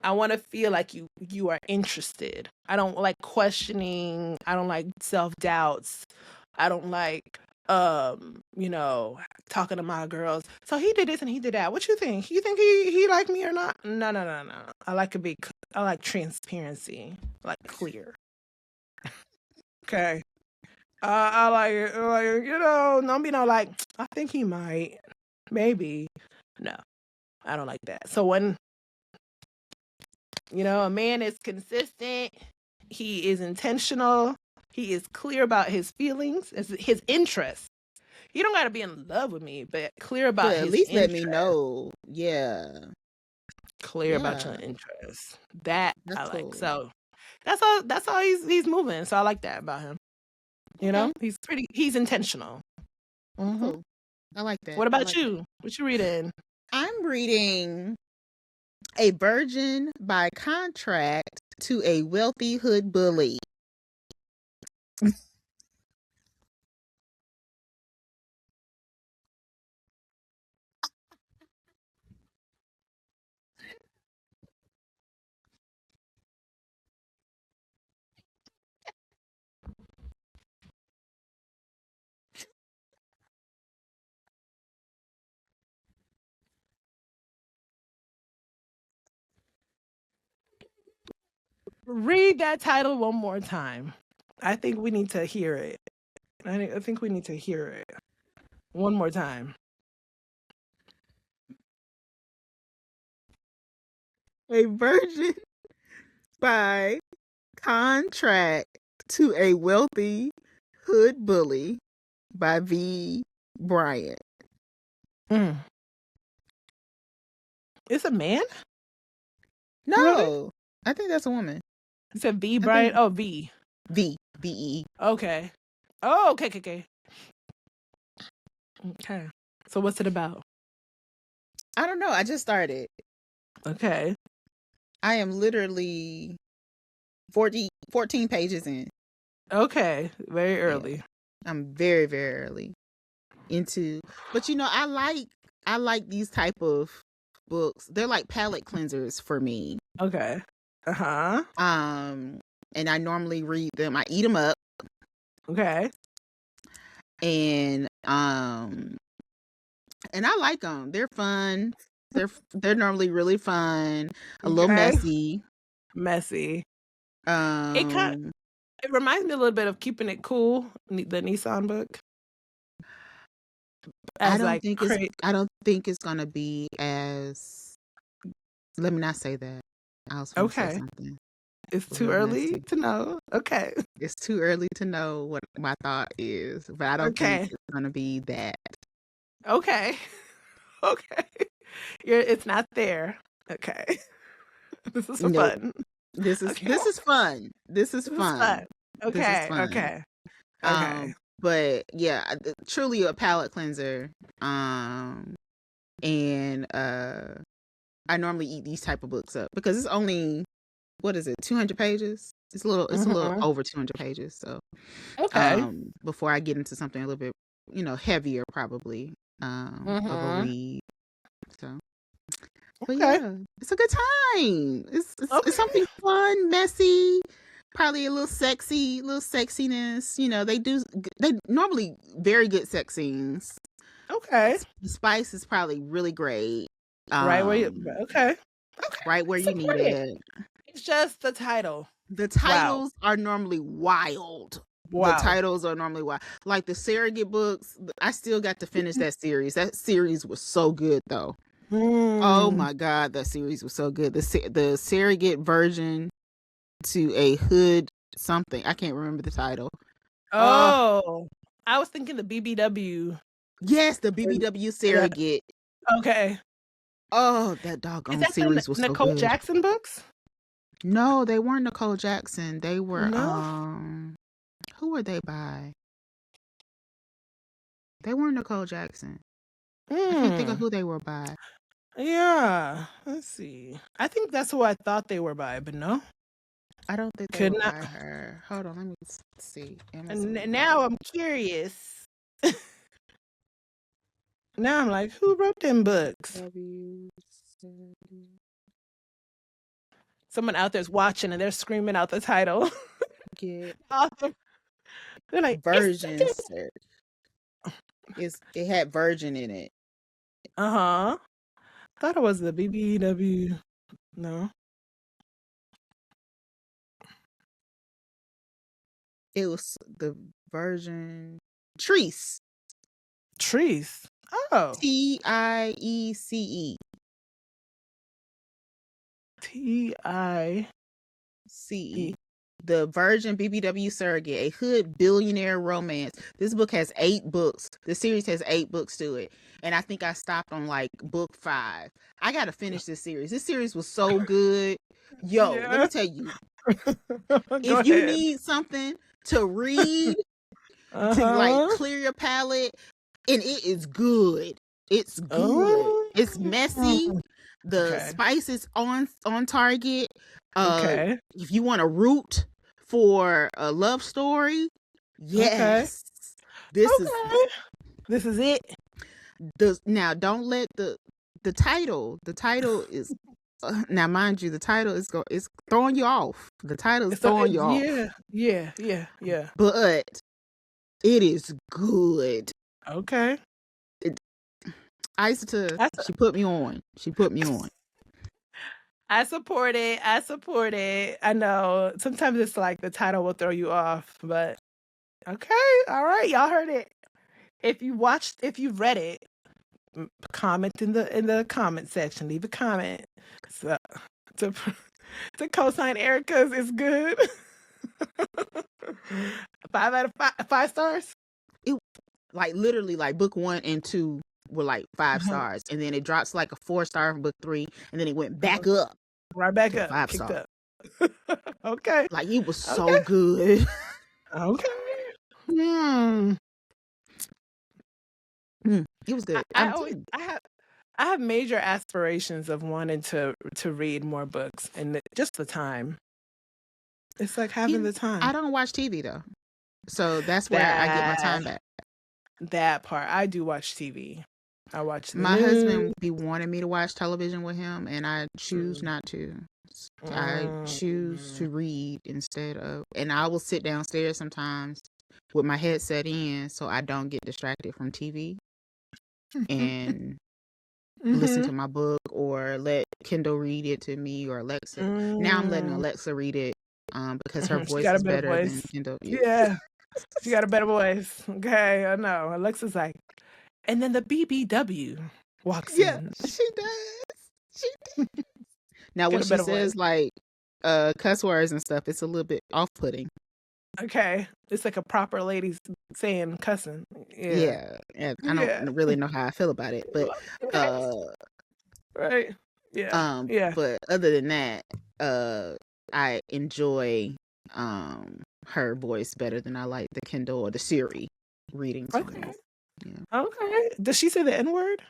I want to feel like you are interested. I don't like questioning. I don't like self-doubts. I don't like talking to my girls. So he did this and he did that. What you think? You think he liked me or not? No. I like transparency. I like clear. Okay. I like it. Don't be like, I think he might. Maybe. No. I don't like that. So when a man is consistent, he is intentional, he is clear about his feelings, his interests. You don't got to be in love with me, but clear about his at least interest. Let me know. Yeah. Clear about your interests. That's I like. Cool. So that's all he's moving. So I like that about him. He's intentional. Mm-hmm. Cool. I like that. What about you? What you reading? I'm reading A Virgin by Contract to a Wealthy Hood Bully. Read that title one more time. I think we need to hear it. I think we need to hear it one more time. A Virgin by Contract to a Wealthy Hood Bully by V. Bryant. It's a man? No. Really? I think that's a woman. You said V. Bryant? Oh, V. V-E. Okay. Oh, okay. Okay. So what's it about? I don't know. I just started. Okay. I am literally 14 pages in. Okay. Very early. Yeah. I'm very, very early into. But I like these type of books. They're like palate cleansers for me. Okay. Uh-huh. And I normally read them. I eat them up. Okay. And I like them. They're fun. They're normally really fun. A little messy. Messy. Um, it reminds me a little bit of Keeping It Cool, the Nissan book. I don't think it's gonna be as. Let me not say that. I was going to say something. It's too early to know. Okay. It's too early to know what my thought is, but I don't think it's gonna be that. Okay. Okay. It's not there. Okay. This is fun. This is fun. This is fun. Okay. Okay. But yeah, truly a palate cleanser. And I normally eat these type of books up because it's only, what is it, 200 pages? It's a little over 200 pages. So before I get into something a little bit, heavier probably of a read. So but yeah, it's a good time. It's something fun, messy, probably a little sexiness. They normally very good sex scenes. Okay. The spice is probably really great. Right where you right where you need it. It's just the title. The titles are normally wild. Wow. The titles are normally wild. Like the surrogate books, I still got to finish that series. That series was so good though. Oh my God, that series was so good. The surrogate version to a hood something. I can't remember the title. Oh, I was thinking the BBW. Yes, the BBW surrogate. Okay. Oh, that doggone series was so good. Nicole Jackson books? No, they weren't Nicole Jackson. They were who were they by? They weren't Nicole Jackson. I can't think of who they were by. Yeah, let's see. I think that's who I thought they were by, but no. I don't think they were by her. Hold on, let me see. And now I'm curious. Now I'm like, who wrote them books? Someone out there's watching and they're screaming out the title. Yeah. They're like, Virgin search. It had Virgin in it. Thought it was the BBW. No. It was the Virgin Treece. Treece. Oh. TIECE. TICE. The Virgin BBW Surrogate, a hood billionaire romance. This book has 8 books. The series has 8 books to it. And I think I stopped on like book 5. I got to finish this series. This series was so good. Yo, let me tell you. If you need something to read, to like clear your palate, and it is good. It's good. It's messy. The spice is on target. If you want a root for a love story, yes. This is it. Now don't let the title. The title is now, mind you, the title is throwing you off. The title is throwing you off. Yeah. But it is good. Okay. She put me on. I support it. I know sometimes it's like the title will throw you off, but okay. All right. Y'all heard it. If you read it, comment in the comment section. Leave a comment. So to co-sign Erica's is good. 5 out of 5 stars. It like literally like book 1 and 2 were like 5 stars, and then it drops like a 4-star from book 3, and then it went back up, right back up, 5 star. Okay, like it was so good. Okay. It was good. I have major aspirations of wanting to read more books, and just the time. It's like having the time. I don't watch TV though, so that's where I get my time back. That part, I do watch TV. I watch the My news. husband be wanting me to watch television with him, and I choose not to. I choose to read instead of, and I will sit downstairs sometimes with my headset in so I don't get distracted from TV and listen to my book or let Kindle read it to me or Alexa. Now I'm letting Alexa read it because her She voice got a is better better than voice. Kindle. Yeah. She got a better voice. Okay, I know. Alexa's like, and then the BBW walks Yeah, in. she does. She does. Now when Got a she better voice. says like cuss words and stuff, it's a little bit off-putting. Okay. It's like a proper lady saying cussing. Yeah. Yeah. I Yeah. don't really know how I feel about it, but Right. Yeah. Yeah. but other than that, I enjoy her voice better than I like the Kindle or the Siri readings from Okay. it. Yeah. Okay. Does she say the N word?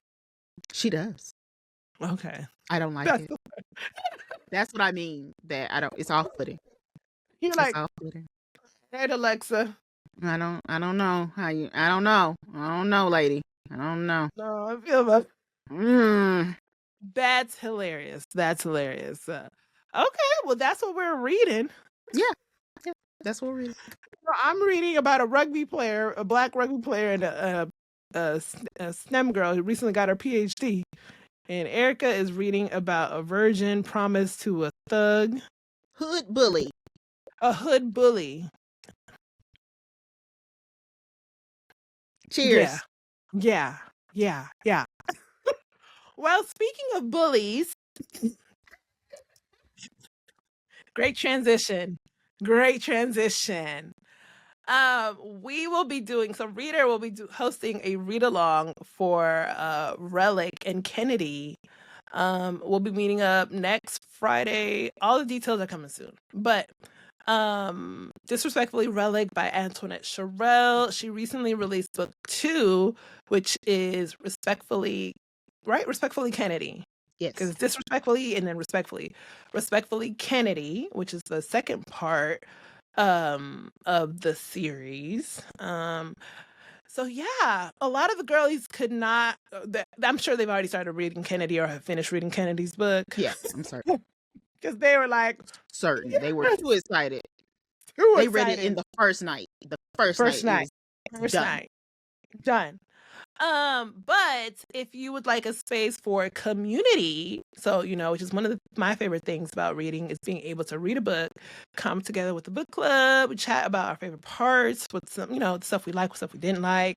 She does. Okay. I don't like it. That's what I mean. That I don't. It's off-putting. You're It's like, off-putting. hey, Alexa. I don't know how you. I don't know. I don't know, lady. I don't know. No, I feel that. Mm. That's hilarious. That's hilarious. Okay, well, that's what we're reading. Yeah. That's what we're reading. I'm reading about a rugby player, a black rugby player, and a STEM girl who recently got her PhD. And Erica is reading about a virgin promised to a thug. Hood bully. A hood bully. Cheers. Yeah. Well, speaking of bullies, great transition. We will be doing, so Reader will be hosting a read along for Relic and Kennedy. We'll be meeting up next Friday. All the details are coming soon. But Disrespectfully Relic by Antoinette Sherrill. She recently released book 2, which is Respectfully Kennedy. Yes. Because it's Disrespectfully and then Respectfully Kennedy, which is the second part of the series. So yeah, a lot of the girlies could not. I'm sure they've already started reading Kennedy or have finished reading Kennedy's book. Yeah, I'm sorry. Because they were like certain. They were too excited. They read it in the first night. The first night. Done. But if you would like a space for community, so which is one of my favorite things about reading is being able to read a book, come together with the book club, we chat about our favorite parts, what some the stuff we like, what stuff we didn't like,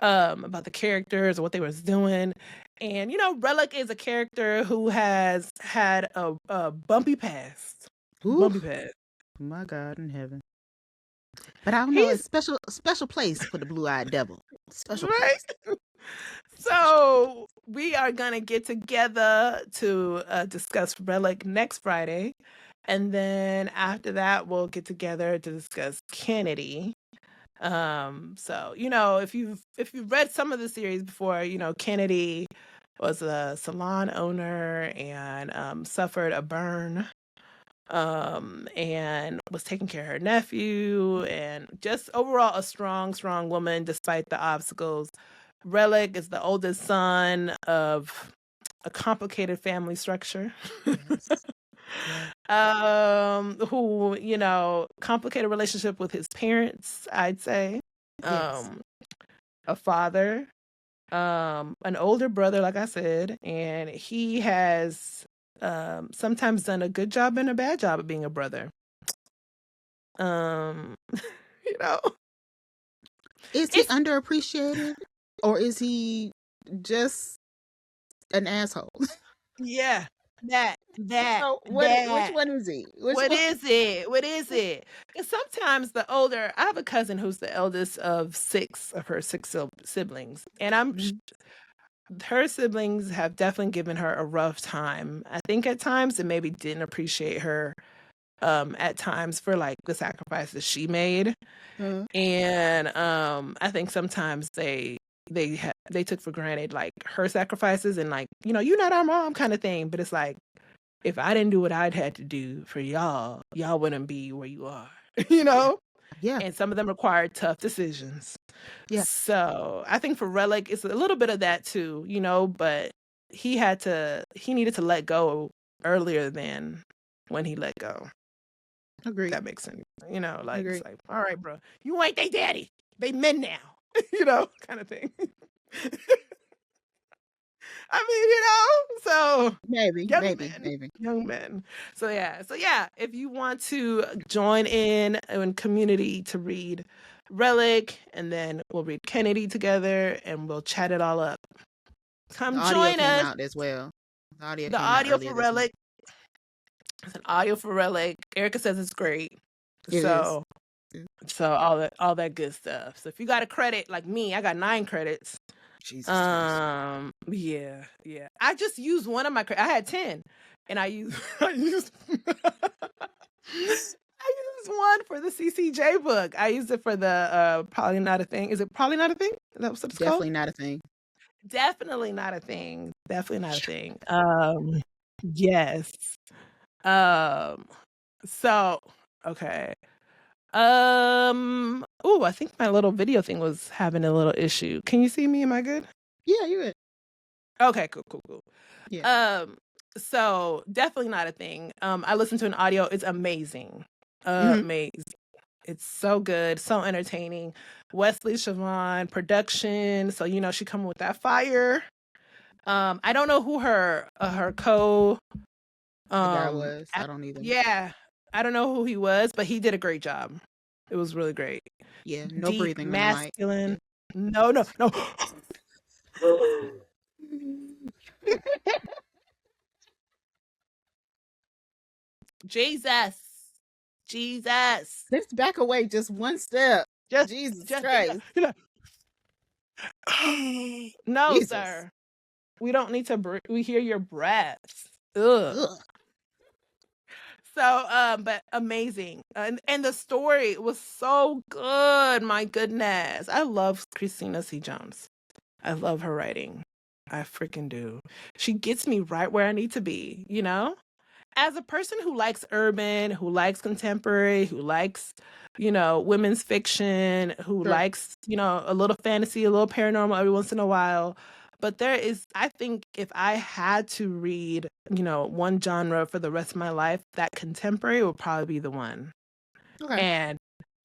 about the characters or what they was doing. And Relic is a character who has had a bumpy past. Bumpy past. My God in heaven. But I don't know, it's special place for the blue-eyed devil. Special place. So we are gonna get together to discuss Relic next Friday, and then after that we'll get together to discuss Kennedy. So if you've read some of the series before, Kennedy was a salon owner and suffered a burn. And was taking care of her nephew, and just overall a strong woman despite the obstacles. Relic is the oldest son of a complicated family structure. Yes. Who, complicated relationship with his parents, I'd say. Yes. A father, an older brother, like I said, and he has sometimes done a good job and a bad job of being a brother. Is he underappreciated or is he just an asshole? Yeah. That. Which one is he? What is it? Because sometimes I have a cousin who's the eldest of her six siblings, and her siblings have definitely given her a rough time. I think at times they maybe didn't appreciate her at times for like the sacrifices she made. And I think sometimes they took for granted like her sacrifices and like, you're not our mom kind of thing. But it's like, if I didn't do what I'd had to do for y'all wouldn't be where you are, Yeah. And some of them required tough decisions. Yeah. So I think for Relic, it's a little bit of that too, but he needed to let go earlier than when he let go. Agreed. That makes sense. Agreed. It's like, all right, bro, you ain't they daddy. They men now. Kind of thing. So Maybe. young men. So yeah, if you want to join in community to read Relic, and then we'll read Kennedy together and we'll chat it all up. Come The audio join came us. out as well. The audio The came out audio earlier for this month. Relic. It's an audio for Relic. Erica says it's great. It so is. so all that good stuff. So if you got a credit like me, I got 9 credits. Jesus Christ. Yeah. I just used one of my I had 10, and I used I used one for the CCJ book. I used it for the Probably Not a Thing. Is it Probably Not a Thing? Is that what it's called? Definitely not a thing. Definitely not a thing. Definitely not a thing. Yes. So okay. I think my little video thing was having a little issue. Can you see me? Am I good? Yeah, you're good. Okay, cool. Yeah. So definitely not a thing. I listened to an audio. It's amazing. Mm-hmm. Amazing. It's so good, so entertaining. Wesley Siobhan production. So she coming with that fire. I don't know who her co The guy was. I don't either. yeah, I don't know who he was, but he did a great job. It was really great. Yeah. No Deep, breathing on the mic. masculine. Yeah. No. Jesus. Let's back away just one step. Jesus Christ. No, Jesus. sir. We don't need to we hear your breaths. Ugh. So, but amazing. And the story was so good. My goodness. I love Christina C. Jones. I love her writing. I freaking do. She gets me right where I need to be, As a person who likes urban, who likes contemporary, who likes, women's fiction, who likes, a little fantasy, a little paranormal every once in a while. But I think if I had to read, one genre for the rest of my life, that contemporary would probably be the one. Okay.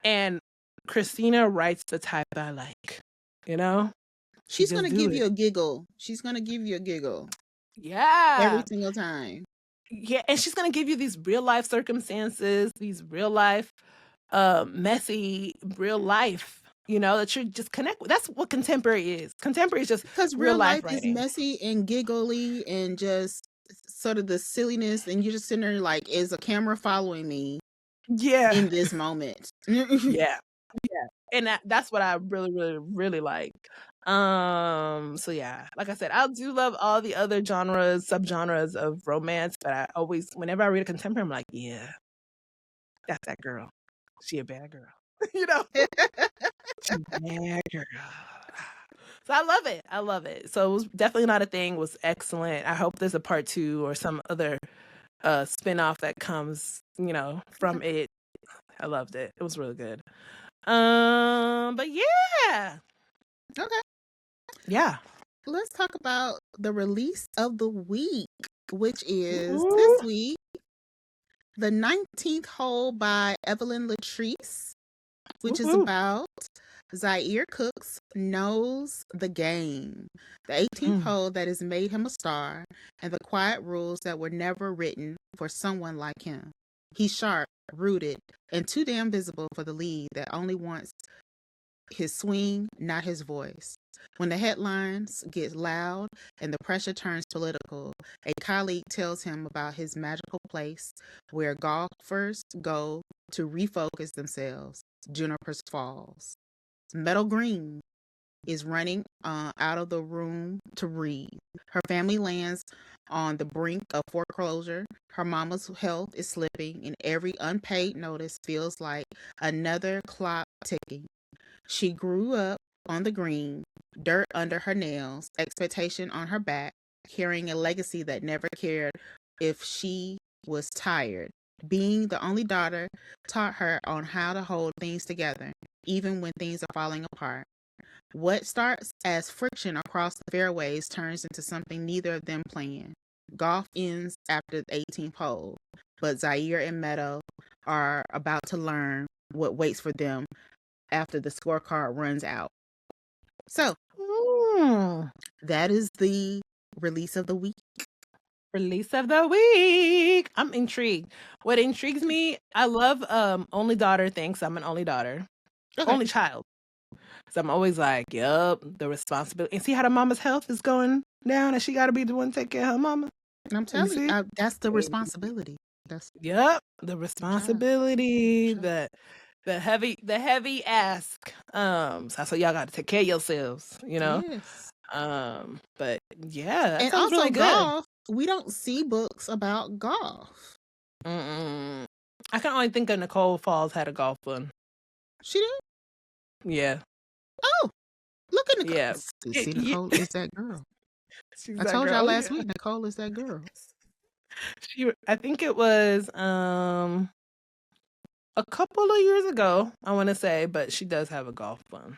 And Christina writes the type I like, She's going to give you a giggle. She's going to give you a giggle. Yeah. Every single time. Yeah, and she's going to give you these real life circumstances, these real life, messy real life, that you just connect with. That's what contemporary is. Contemporary is just because real life is messy and giggly and just sort of the silliness, and you're just sitting there like, is a camera following me? Yeah. In this moment. Yeah. And that's what I really, really, really like. So yeah, like I said, I do love all the other subgenres of romance, but whenever I read a contemporary, I'm like, yeah, that's that girl. She a bad girl. She a bad girl. So I love it. So it was definitely not a thing. It was excellent. I hope there's a part 2 or some other spin-off that comes, from it. I loved it. It was really good. But yeah. Okay. Yeah. Let's talk about the release of the week, which is this week, The 19th Hole by Evelyn Latrice, which is about Zaire Cook's Knows the Game, the 18th hole that has made him a star, and the quiet rules that were never written for someone like him. He's sharp, rooted, and too damn visible for the lead that only wants his swing, not his voice. When the headlines get loud and the pressure turns political, a colleague tells him about his magical place where golfers go to refocus themselves, Juniper's Falls. Metal Green is running out of the room to breathe. Her family lands on the brink of foreclosure. Her mama's health is slipping, and every unpaid notice feels like another clock ticking. She grew up on the green, dirt under her nails, expectation on her back, carrying a legacy that never cared if she was tired. Being the only daughter taught her on how to hold things together, even when things are falling apart. What starts as friction across the fairways turns into something neither of them planned. Golf ends after the 18th hole, but Zaire and Meadow are about to learn what waits for them after the scorecard runs out. So, that is the release of the week. Release of the week. I'm intrigued. What intrigues me, I love only daughter things. I'm an only daughter. Okay. Only child. So I'm always like, yup, the responsibility. And see how the mama's health is going down and she got to be the one to take care of her mama. I'm telling you, that's the responsibility. Yep, the responsibility, the heavy ask. So y'all got to take care of yourselves, you know. Yes. But yeah, that and sounds also really good. golf. We don't see books about golf. I can only think of Nicole Falls had a golf one. She did? Yeah. Oh, look at Nicole. Yeah. See, Nicole is that girl. I told y'all last week, Nicole is that girl. I think it was a couple of years ago, I want to say, but she does have a golf one.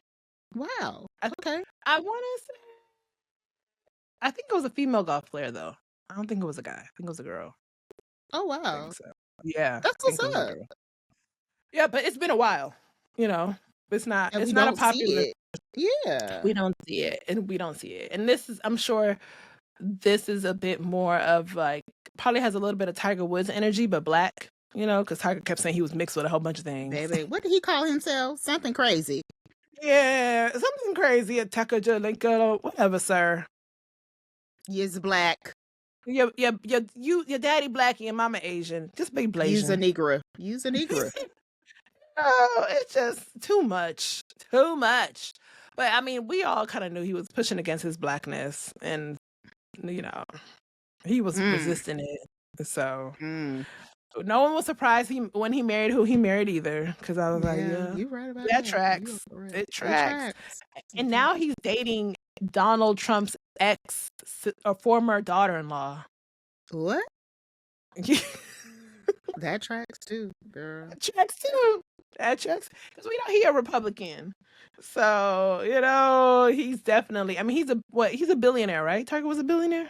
Wow. Okay. I want to say, I think it was a female golf player though. I don't think it was a guy. I think it was a girl. Oh wow. I think so. Yeah. That's what's up. Yeah, but it's been a while. You know, it's not a popular. Yeah. We don't see it, and we don't see it. And this is, I'm sure, this is a bit more of like, probably has a little bit of Tiger Woods energy, but black. You know, because Tiger kept saying he was mixed with a whole bunch of things. Baby, what did he call himself? Something crazy. Yeah, something crazy. A Tucker Jalinka, whatever, sir. He's black. Your daddy black and your mama Asian. Just be blazing. Use a Negro. Use a Negro. Oh, it's just too much. Too much. But I mean, we all kind of knew he was pushing against his blackness, and you know, he was resisting it. So no one was surprised when he married who he married either, because I was like, yeah, you're right about that. Tracks. It tracks. And now he's dating Donald Trump's ex or former daughter-in-law. What? That tracks too, girl. That tracks because we know he's a Republican. So, you know, he's definitely, I mean, he's a billionaire, right? Tiger was a billionaire?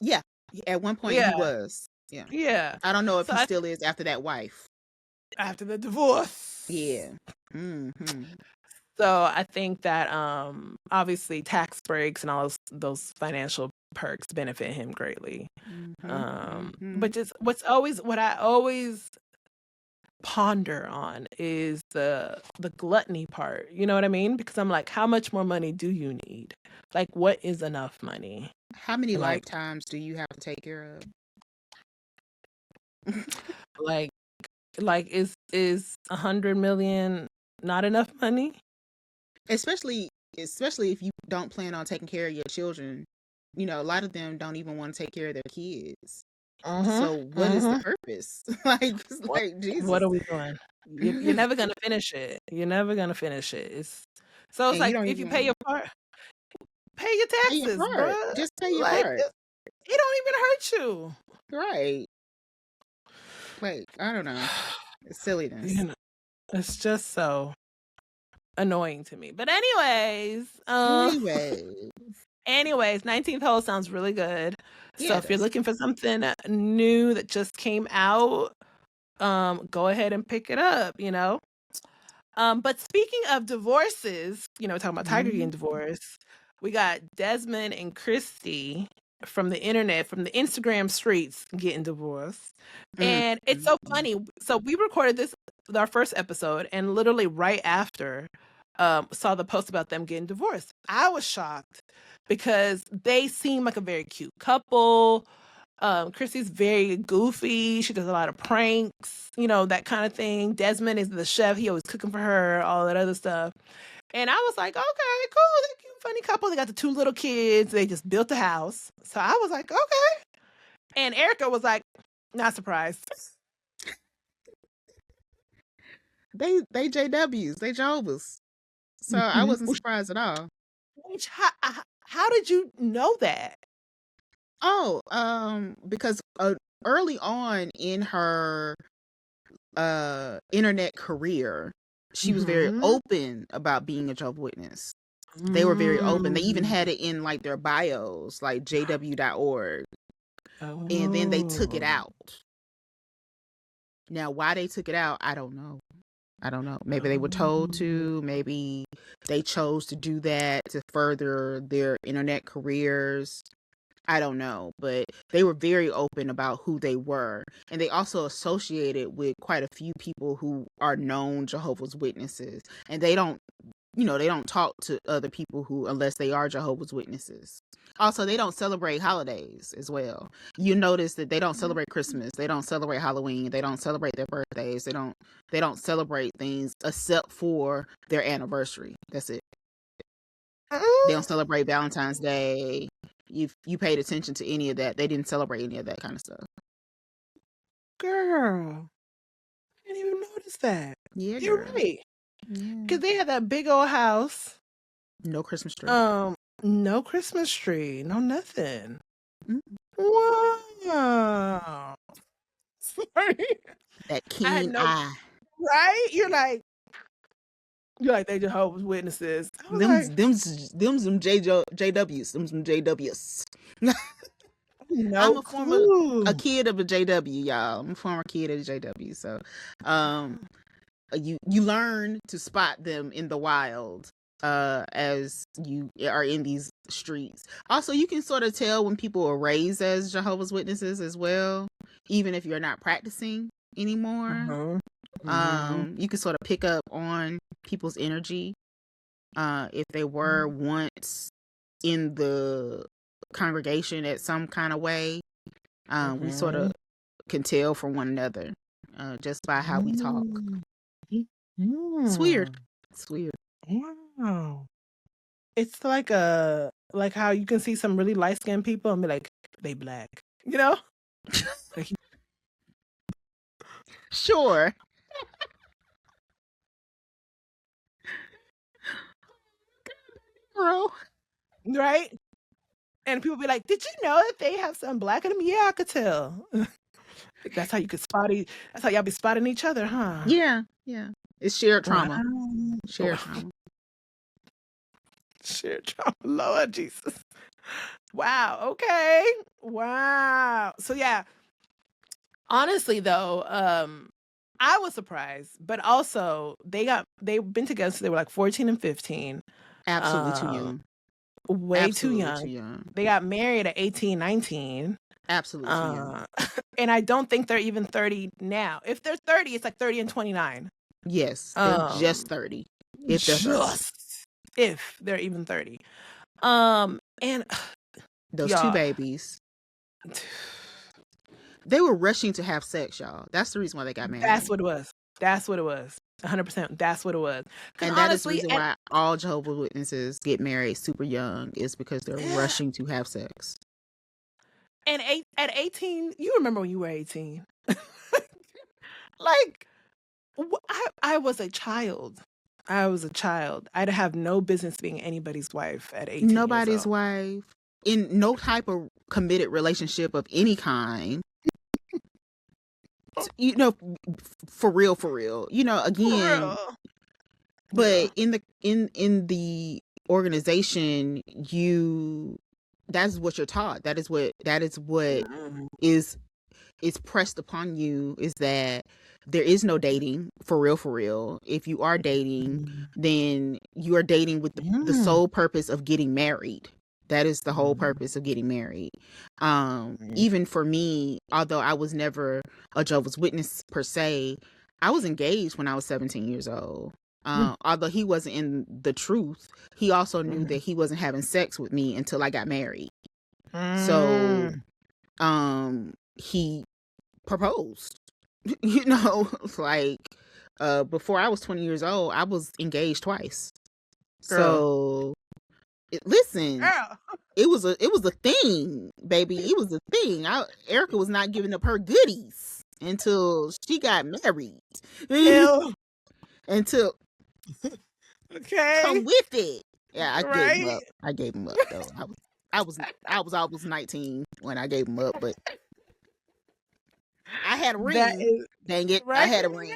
Yeah. At one point he was. Yeah. Yeah. I don't know if he still is after that wife. After the divorce. Yeah. Mm-hmm. So I think that obviously tax breaks and all those financial perks benefit him greatly. But just what I always ponder on is the gluttony part. You know what I mean? Because I'm like, how much more money do you need? Like, what is enough money? How many lifetimes do you have to take care of? like is 100 million not enough money? Especially if you don't plan on taking care of your children. You know, a lot of them don't even want to take care of their kids. So what is the purpose? like Jesus. What are we doing? You're never gonna finish it. So it's like, if you pay your part, pay your taxes, bro. Just pay your part. It don't even hurt you. Right. Like, I don't know. It's silliness. You know, it's just so annoying to me. But anyways, 19th hole sounds really good. So if you're looking for something new that just came out, go ahead and pick it up, you know. But speaking of divorces, you know, talking about Tiger getting divorced, we got Desmond and Christy from the internet, from the Instagram streets, getting divorced. And it's so funny. So we recorded this, our first episode, and literally right after saw the post about them getting divorced. I was shocked because they seem like a very cute couple. Chrissy's very goofy. She does a lot of pranks, you know, that kind of thing. Desmond is the chef. He always cooking for her, all that other stuff. And I was like, okay, cool. They're a cute, funny couple. They got the 2 little kids. They just built a house. So I was like, okay. And Erica was like, not surprised. They JWs. They Jehovah's. So I wasn't surprised at all. How did you know that? Oh, because early on in her internet career, she was very open about being a Jehovah's Witness. They were very open. They even had it in like their bios, like jw.org. And then they took it out. Now, why they took it out, I don't know. Maybe they were told to. Maybe they chose to do that to further their internet careers. I don't know. But they were very open about who they were. And they also associated with quite a few people who are known Jehovah's Witnesses. And they don't talk to other people who, unless they are Jehovah's Witnesses. Also, they don't celebrate holidays as well. You notice that they don't celebrate Christmas. They don't celebrate Halloween. They don't celebrate their birthdays. They don't celebrate things except for their anniversary. That's it. They don't celebrate Valentine's Day. If you paid attention to any of that, they didn't celebrate any of that kind of stuff. Girl, I didn't even notice that. Yeah, you're girl. right. Because they had that big old house. No Christmas tree. No Christmas tree. No nothing. Wow. Sorry. That keen eye. Right? You're like they Jehovah's Witnesses. Them some JWs. Them some JWs. No, a kid of a JW, y'all. I'm a former kid of a JW. So you learn to spot them in the wild as you are in these streets. Also, you can sort of tell when people are raised as Jehovah's Witnesses as well, even if you're not practicing anymore. You can sort of pick up on people's energy if they were once in the congregation at some kind of way. We sort of can tell from one another just by how we talk. It's weird. Wow. It's like how you can see some really light-skinned people and be like, they black, you know? Sure. Bro. Right? And people be like, did you know that they have some black in them? Yeah, I could tell. That's how you could that's how y'all be spotting each other, huh? Yeah. It's shared trauma. Wow. Shared trauma. Shared trauma. Lord Jesus. Wow. Okay. Wow. So yeah. Honestly though, I was surprised, but also they've been together since they were like 14 and 15. Absolutely too young. Way too young. They got married at 18, 19. Absolutely too young. And I don't think they're even 30 now. If they're 30, it's like 30 and 29. Yes, they're just 30. If they're even 30. And those two babies. They were rushing to have sex, y'all. That's the reason why they got married. That's what it was. 100%. That's what it was. And that is the reason why all Jehovah's Witnesses get married super young, is because they're rushing to have sex. And at 18, you remember when you were 18? Like, I was a child. I'd have no business being anybody's wife at 18. Nobody's wife. In no type of committed relationship of any kind. For real. Again. But in the organization, that's what you're taught. That is what is pressed upon you, is that there is no dating for real. If you are dating, then you are dating with the sole purpose of getting married. That is the whole purpose of getting married. Even for me, although I was never a Jehovah's Witness per se, I was engaged when I was 17 years old. Although he wasn't in the truth, he also knew that he wasn't having sex with me until I got married. So, he proposed, before I was 20 years old, I was engaged twice. Girl. So, listen, girl. It was a thing, baby. It was a thing. Erica was not giving up her goodies until she got married. Until come with it. Yeah, I gave him up though. I was almost 19 when I gave him up, but I had a ring. Dang it, right? I had a ring.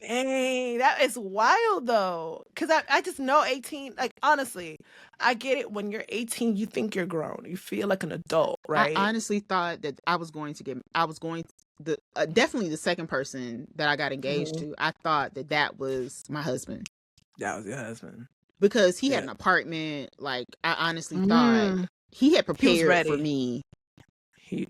Dang, that is wild though. Cause I just know 18, like honestly, I get it. When you're 18, you think you're grown. You feel like an adult, I right? honestly thought that I was going the definitely the second person that I got engaged Mhm. to. I thought that that was my husband That was your husband. because he had Yeah. an apartment. Like I honestly thought Mm, he had he was prepared for ready. me He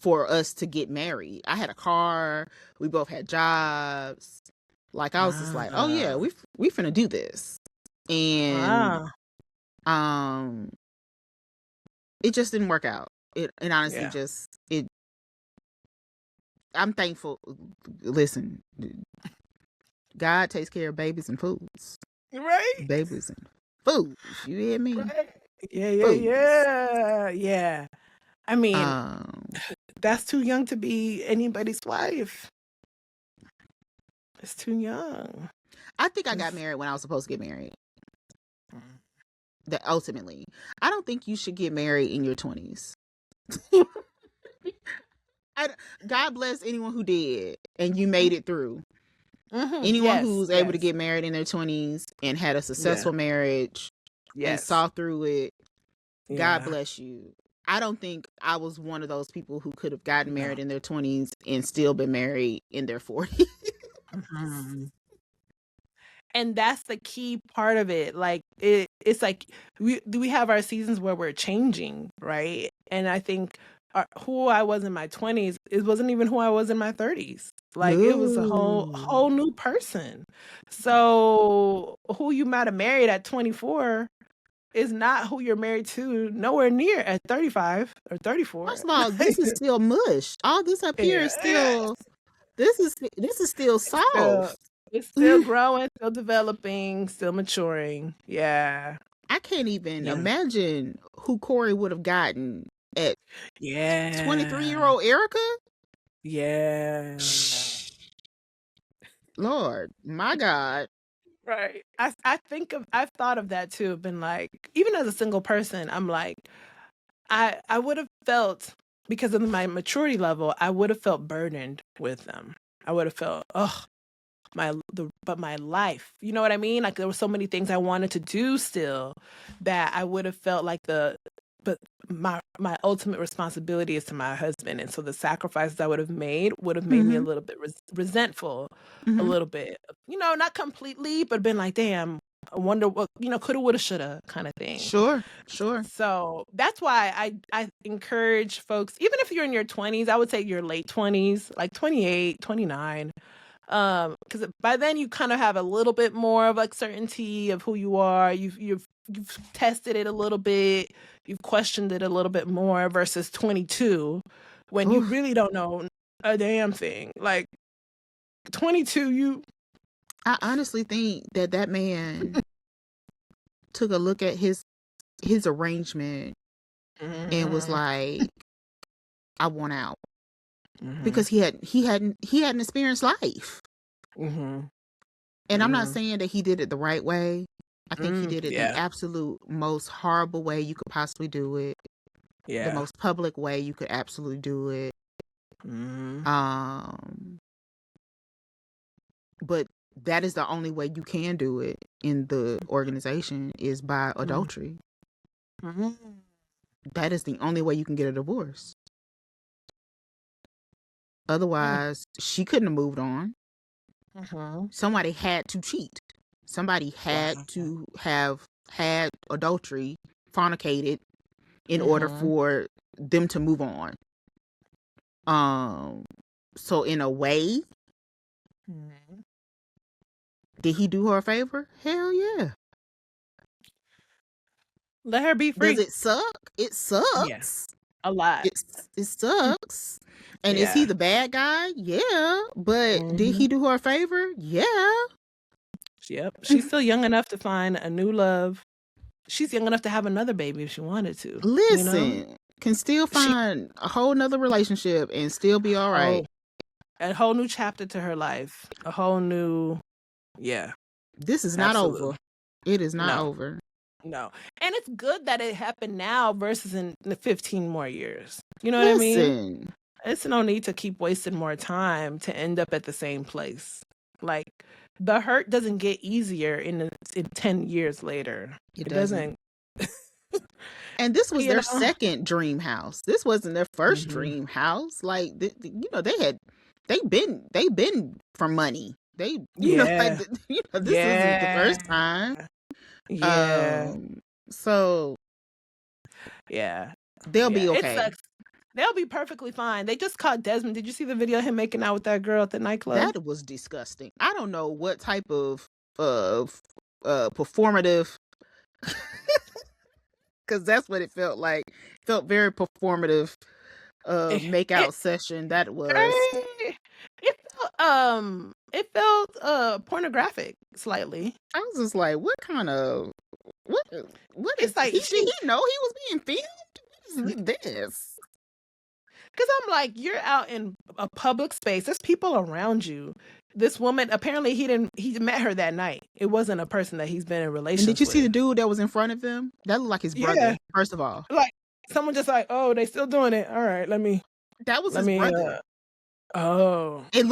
for us to get married. I had a car. We both had jobs. Like I was just like, oh yeah, ah we finna do this, and ah um, it just didn't work out. It honestly yeah. just it. I'm thankful. Listen, God takes care of babies and fools. Right. Babies and fools. You hear me? Right. Yeah, yeah, Fools. yeah. Yeah. I mean, Um, that's too young to be anybody's wife. It's too young. I think I got It's- married when I was supposed to get married. Mm. That ultimately, I don't think you should get married in your 20s. I, God bless anyone who did and you made it through. Anyone Yes, who's able to yes. get married in their 20s and had a Yeah. successful marriage and Yes. saw through it, God Yeah. bless you. I don't think I was one of those people who could have gotten No. married in their 20s and still been married in their 40s. Mhm. And that's the key part of it. Like it's like we have our seasons where we're changing, right? And I think who I was in my 20s, it wasn't even who I was in my 30s. Like it was a Ooh. whole new person. So who you might have married at 24 is not who you're married to nowhere near at 35 or 34. First of all, this is still mush. All this up here is Yeah. still this is still Still, soft. it's still growing, still developing, still maturing. Yeah. I can't even Yeah. imagine who Corey would have gotten at Yeah. 23-year-old Erica. Yeah. Lord, my God. Right. I've thought of that too. Been like, even as a single person, I'm like, I would have felt, because of my maturity level, I would have felt burdened with them. I would have felt, oh, but my life, you know what I mean? Like there were so many things I wanted to do still, that I would have felt like but my ultimate responsibility is to my husband, and so the sacrifices I would have made me a Mm-hmm. little bit resentful, a Mm-hmm. little bit, not completely, but been like, damn, I wonder what, coulda, woulda, shoulda kind of thing. Sure. Sure. So that's why I encourage folks, even if you're in your 20s, I would say your late 20s, like 28, 29, because by then you kind of have a little bit more of like certainty of who you are. You've tested it a little bit, you've questioned it a little bit more, versus 22 when you Oof. really don't know a damn thing. Like 22, I honestly think that man took a look at his arrangement and was Mhm, like, I want out. mhm, Because he hadn't experienced life. mhm, And I'm not mhm, saying that he did it the right way. I think he did it the yeah, absolute most horrible way you could possibly do it. The yeah, most public way you could absolutely do it. mhm, Um but that is the only way you can do it in the organization is by mhm, adultery. mhm, That is the only way you can get a divorce. Otherwise, she couldn't have moved on. mhm. Somebody had to cheat. Somebody had Wow. to have had adultery, fornicated, in order Mhm, for them to move on. Um, so in a way, mhm. did he do her a favor? Hell yeah. Let her be Does free. it suck? It Yeah, sucks. a lot. It sucks. And is he Yeah. the bad guy? Yeah. But did Mhm. he do her a favor? Yeah. Yep. She's still young enough to find a new love. She's young enough to have another baby if she wanted to, you know? Listen, can still She find a whole nother relationship and still be all right. whole a whole new chapter to her life. A whole new, yeah, This is not absolutely. over. It is not No. over. No. And it's good that it happened now versus in the 15 more years. You know what I mean? Listen, It's no need to keep wasting more time to end up at the same place. Like, the hurt doesn't get easier in 10 years later. It It doesn't. doesn't. And this was You their know? second dream house. This wasn't their first dream house. Like, they've been for money. They, Yeah. this isn't the first Yeah. time. Yeah. So Yeah. they'll be Yeah. It okay. sucks. They'll be perfectly fine. They just caught Desmond. Did you see the video of him making out with that girl at the nightclub? That was disgusting. I don't know what type of performative, because that's what it felt like. Felt very performative makeout session. That was. It felt pornographic slightly. I was just like, what is It's like he? Did he know he was being filmed? What is this? Because I'm like, you're out in a public space. There's people around you. This woman, apparently he met her that night. It wasn't a person that he's been in relationship with. And did you see the dude that was in front of him? That looked like his brother, first of all. Like, someone just like, oh, they still doing it. All right, that was his brother. It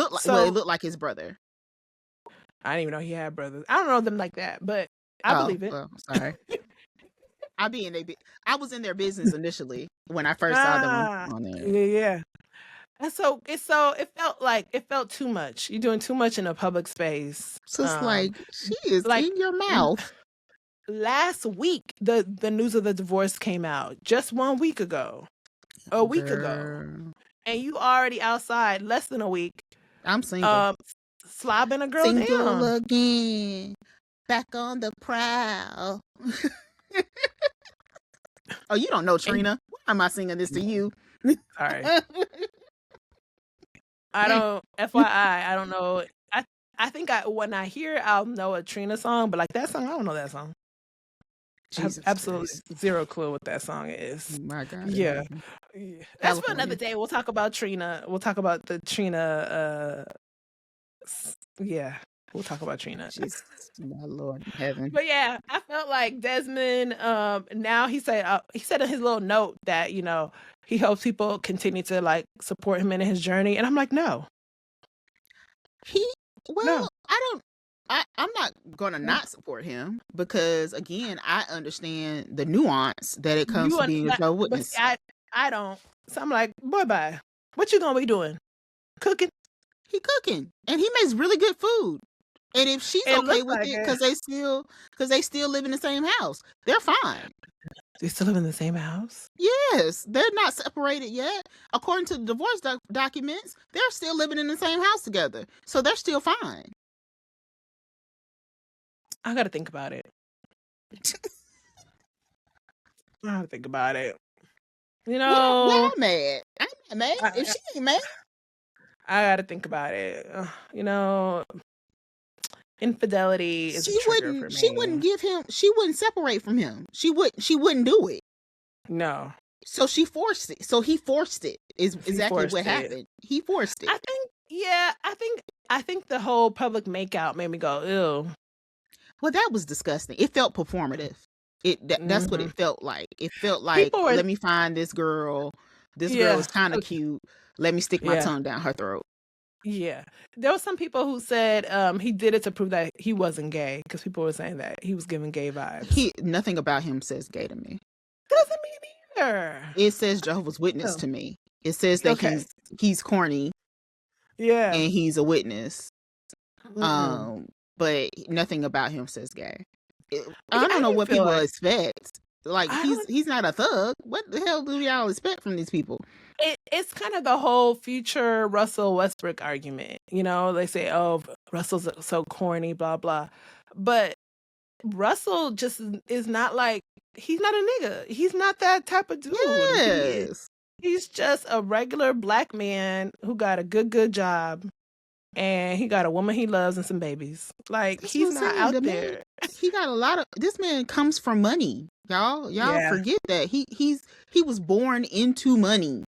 looked like his brother. I didn't even know he had brothers. I don't know them like that, but I believe it. Well, sorry. I was in their business initially when I first saw them on there. Yeah. And so it felt too much. You're doing too much in a public space. So it's like, she is like, in your mouth. Last week, the news of the divorce came out. Just 1 week ago. A week ago. And you already outside less than a week. I'm single. Slobbing a girl single down. Again. Back on the prowl. Oh, you don't know Trina. Why am I singing this to you? Sorry. I don't, FYI, I don't know. I think when I hear, I'll know a Trina song, but like that song, I don't know that song. Jesus, I have absolutely zero clue what that song is. My God. Yeah. That's for another day. We'll talk about Trina. We'll talk about the Trina. Yeah. We'll talk about Trina. Jesus, my Lord in heaven. But yeah, I felt like Desmond, now he said in his little note that, he hopes people continue to like support him in his journey. And I'm like, no. No. I'm not gonna not support him, because again, I understand the nuance that it comes to being a Jehovah's Witness. I don't. So I'm like, bye. What you gonna be doing? Cooking? He cooking, and he makes really good food. And if she's okay with it, because they still live in the same house, they're fine. They still live in the same house? Yes, they're not separated yet. According to the divorce documents, they're still living in the same house together, so they're still fine. I gotta think about it. I gotta think about it. Well, I'm mad. I'm not mad. If she ain't mad, I gotta think about it. Infidelity is a trigger for me. She wouldn't separate from him. She wouldn't do it. No. So she forced it. So he forced it. Is exactly what happened. He forced it. I think the whole public makeout made me go, ew. Well, that was disgusting. It felt performative. That's what it felt like. It felt like, let me find this girl. This girl is kind of cute. Let me stick my tongue down her throat. Yeah. There were some people who said he did it to prove that he wasn't gay, because people were saying that he was giving gay vibes. Nothing about him says gay to me. Doesn't mean either. It says Jehovah's Witness to me. It says that he's corny. Yeah. And he's a witness. But nothing about him says gay. I don't know what people expect. Like, he's not a thug. What the hell do y'all expect from these people? It's kind of the whole future Russell Westbrook argument. They say, oh, Russell's so corny, blah, blah. But Russell just is not like, he's not a nigga. He's not that type of dude. Yes. He's just a regular black man who got a good job. And he got a woman he loves and some babies. Like, he's not out there. He got this man comes from money. Y'all forget that. He was born into money.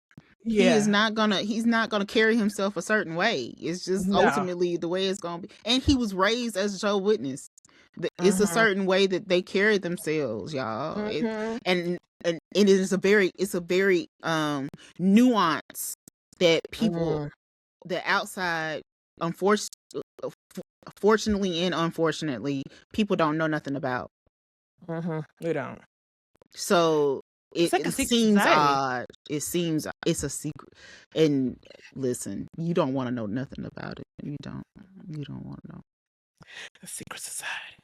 Yeah. He's not gonna carry himself a certain way. It's just ultimately the way it's gonna be. And he was raised as a Jehovah's Witness. It's a certain way that they carry themselves, y'all. And it is a very nuance that people, the outside, fortunately and unfortunately, people don't know nothing about. We don't. So It's like a it secret seems society. odd. It seems it's a secret. And listen, you don't want to know nothing about it. You don't. You don't want to know. A secret society.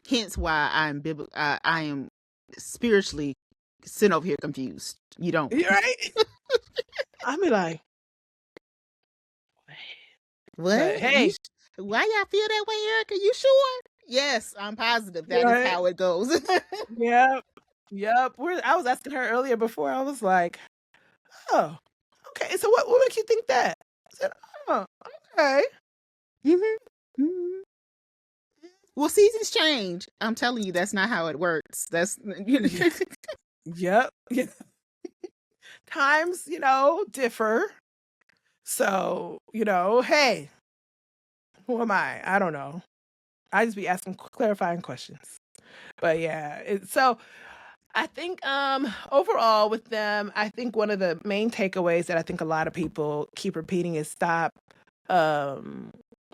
Hence why I am spiritually sitting over here confused. You don't. You right? I be like, what? but hey, why y'all feel that way, Erica? You sure? Yes, I'm positive that is how it goes. Yep. I was asking her earlier before. I was like, oh, okay. So what makes you think that? I said, oh, okay. Well, seasons change. I'm telling you, that's not how it works. That's Yep. Times, differ. So, hey, who am I? I don't know. I just be asking clarifying questions. But yeah, so I think overall with them, I think one of the main takeaways that I think a lot of people keep repeating is stop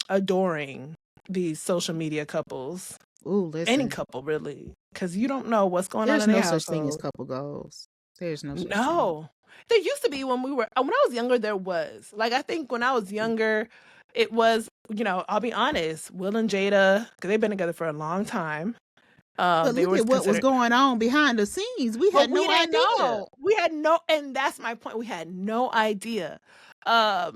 adoring these social media couples. Ooh, listen. Any couple really, because you don't know what's going There's on in their no household. such thing as couple goals. There's no such thing. No. There used to be when I was younger, there was. Like, I think when I was younger, it was, I'll be honest, Will and Jada, because they've been together for a long time. But they look at what was going on behind the scenes. We had no idea. We had no, and that's my point. We had no idea. I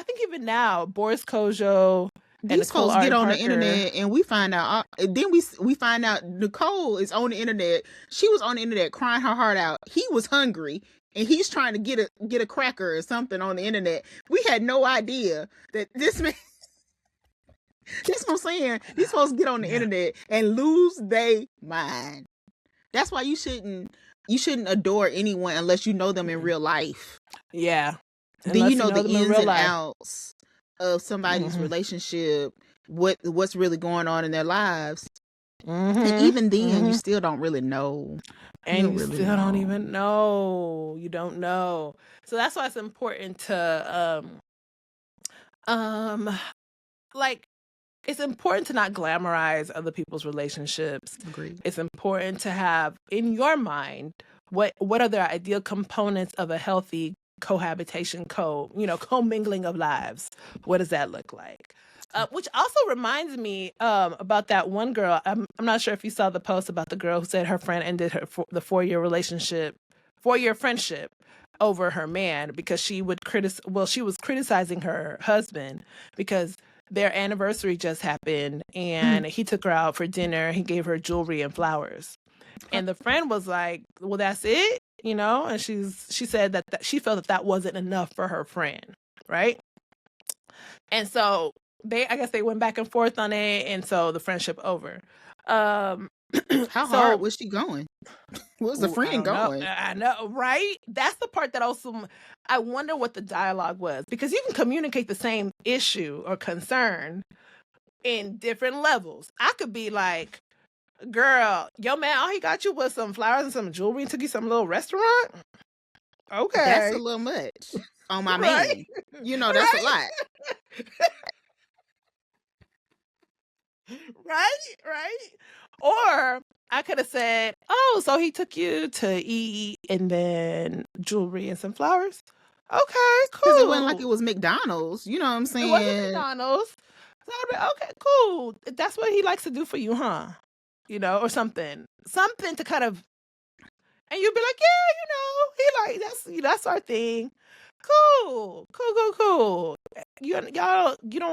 think even now, Boris Kojo, these folks get on the internet and we find out. Then we find out Nicole is on the internet. She was on the internet crying her heart out. He was hungry and he's trying to get a cracker or something on the internet. We had no idea that this man. That's what I'm saying. These folks get on the internet and lose their mind. That's why you shouldn't adore anyone unless you know them in real life. Yeah. Then you know the ins and outs of somebody's relationship, what's really going on in their lives. And even then, you still don't really know. And you still don't even know. You don't know. So that's why it's important to it's important to not glamorize other people's relationships. Agreed. It's important to have in your mind what are the ideal components of a healthy cohabitation, commingling of lives. What does that look like? Which also reminds me about that one girl. I'm not sure if you saw the post about the girl who said her friend ended the 4-year friendship over her man because she was criticizing her husband because their anniversary just happened and he took her out for dinner. He gave her jewelry and flowers. And the friend was like, well, that's it, and she said that she felt that wasn't enough for her friend. Right. And so I guess they went back and forth on it. And so the friendship over. How hard was she going? Where's the friend going? I know, right? That's the part that also, I wonder what the dialogue was. Because you can communicate the same issue or concern in different levels. I could be like, girl, yo man, all he got you was some flowers and some jewelry and took you some little restaurant? Okay. That's a little much on my man. That's a lot. Right? Or I could have said, oh, so he took you to eat and then jewelry and some flowers? Okay, cool. Because it wasn't like it was McDonald's. You know what I'm saying? It wasn't McDonald's. So I'd be, okay, cool. That's what he likes to do for you, huh? Or something. Something to kind of, and you'd be like, yeah, he like, that's our thing. Cool. You don't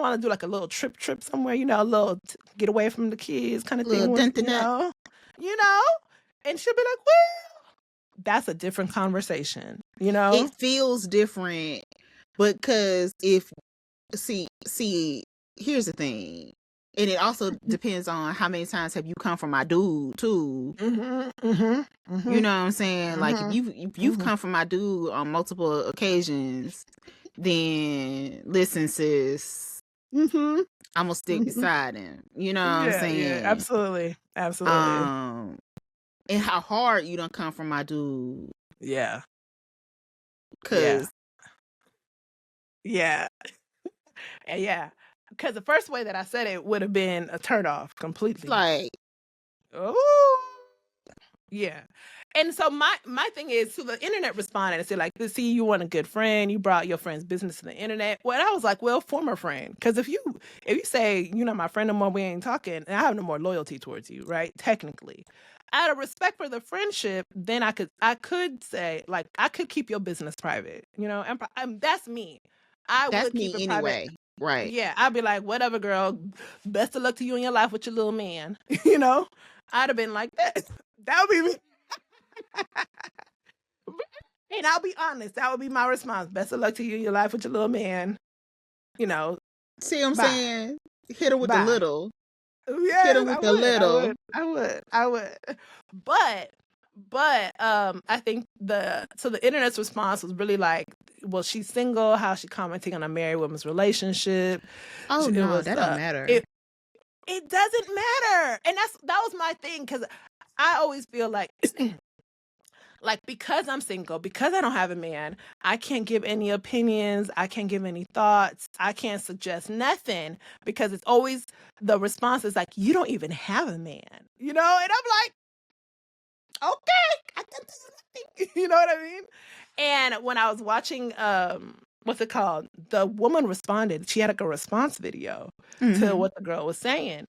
want to do like a little trip somewhere, a little get away from the kids kind of thing. And she'll be like, well, that's a different conversation, It feels different because here's the thing. And it also depends on how many times have you come from my dude too. You know what I'm saying? Like if you've come from my dude on multiple occasions, then listen, sis, I'm gonna stick beside him. You know what I'm saying? Yeah, absolutely. And how hard you done come from my dude. Yeah. Cause yeah. because the first way that I said it would have been a turn off completely. Like, oh, yeah. And so my thing is, so the internet responded and said, like, see, you want a good friend, you brought your friend's business to the internet. Well, I was like, well, former friend, because if you say you're not my friend no more, we ain't talking, and I have no more loyalty towards you, right? Technically, out of respect for the friendship, then I could say, like, I could keep your business private, and that's me. I that's would keep me it private. anyway. Right. Yeah, I'd be like, whatever, girl. Best of luck to you in your life with your little man. I'd have been like that. That would be me. And I'll be honest, that would be my response. Best of luck to you in your life with your little man. See what I'm bye. saying? Hit her with the Bye. little. Yeah, Hit her with the little. I would. But I think the internet's response was really like, well, she's single. How's she commenting on a married woman's relationship? Oh no, that don't matter. It doesn't matter, and that was my thing, because I always feel like. Like, because I'm single, because I don't have a man, I can't give any opinions. I can't give any thoughts. I can't suggest nothing, because it's always the response is like, you don't even have a man, And I'm like, okay, I can do nothing. You know what I mean? And when I was watching, what's it called? The woman responded. She had like a response video to what the girl was saying.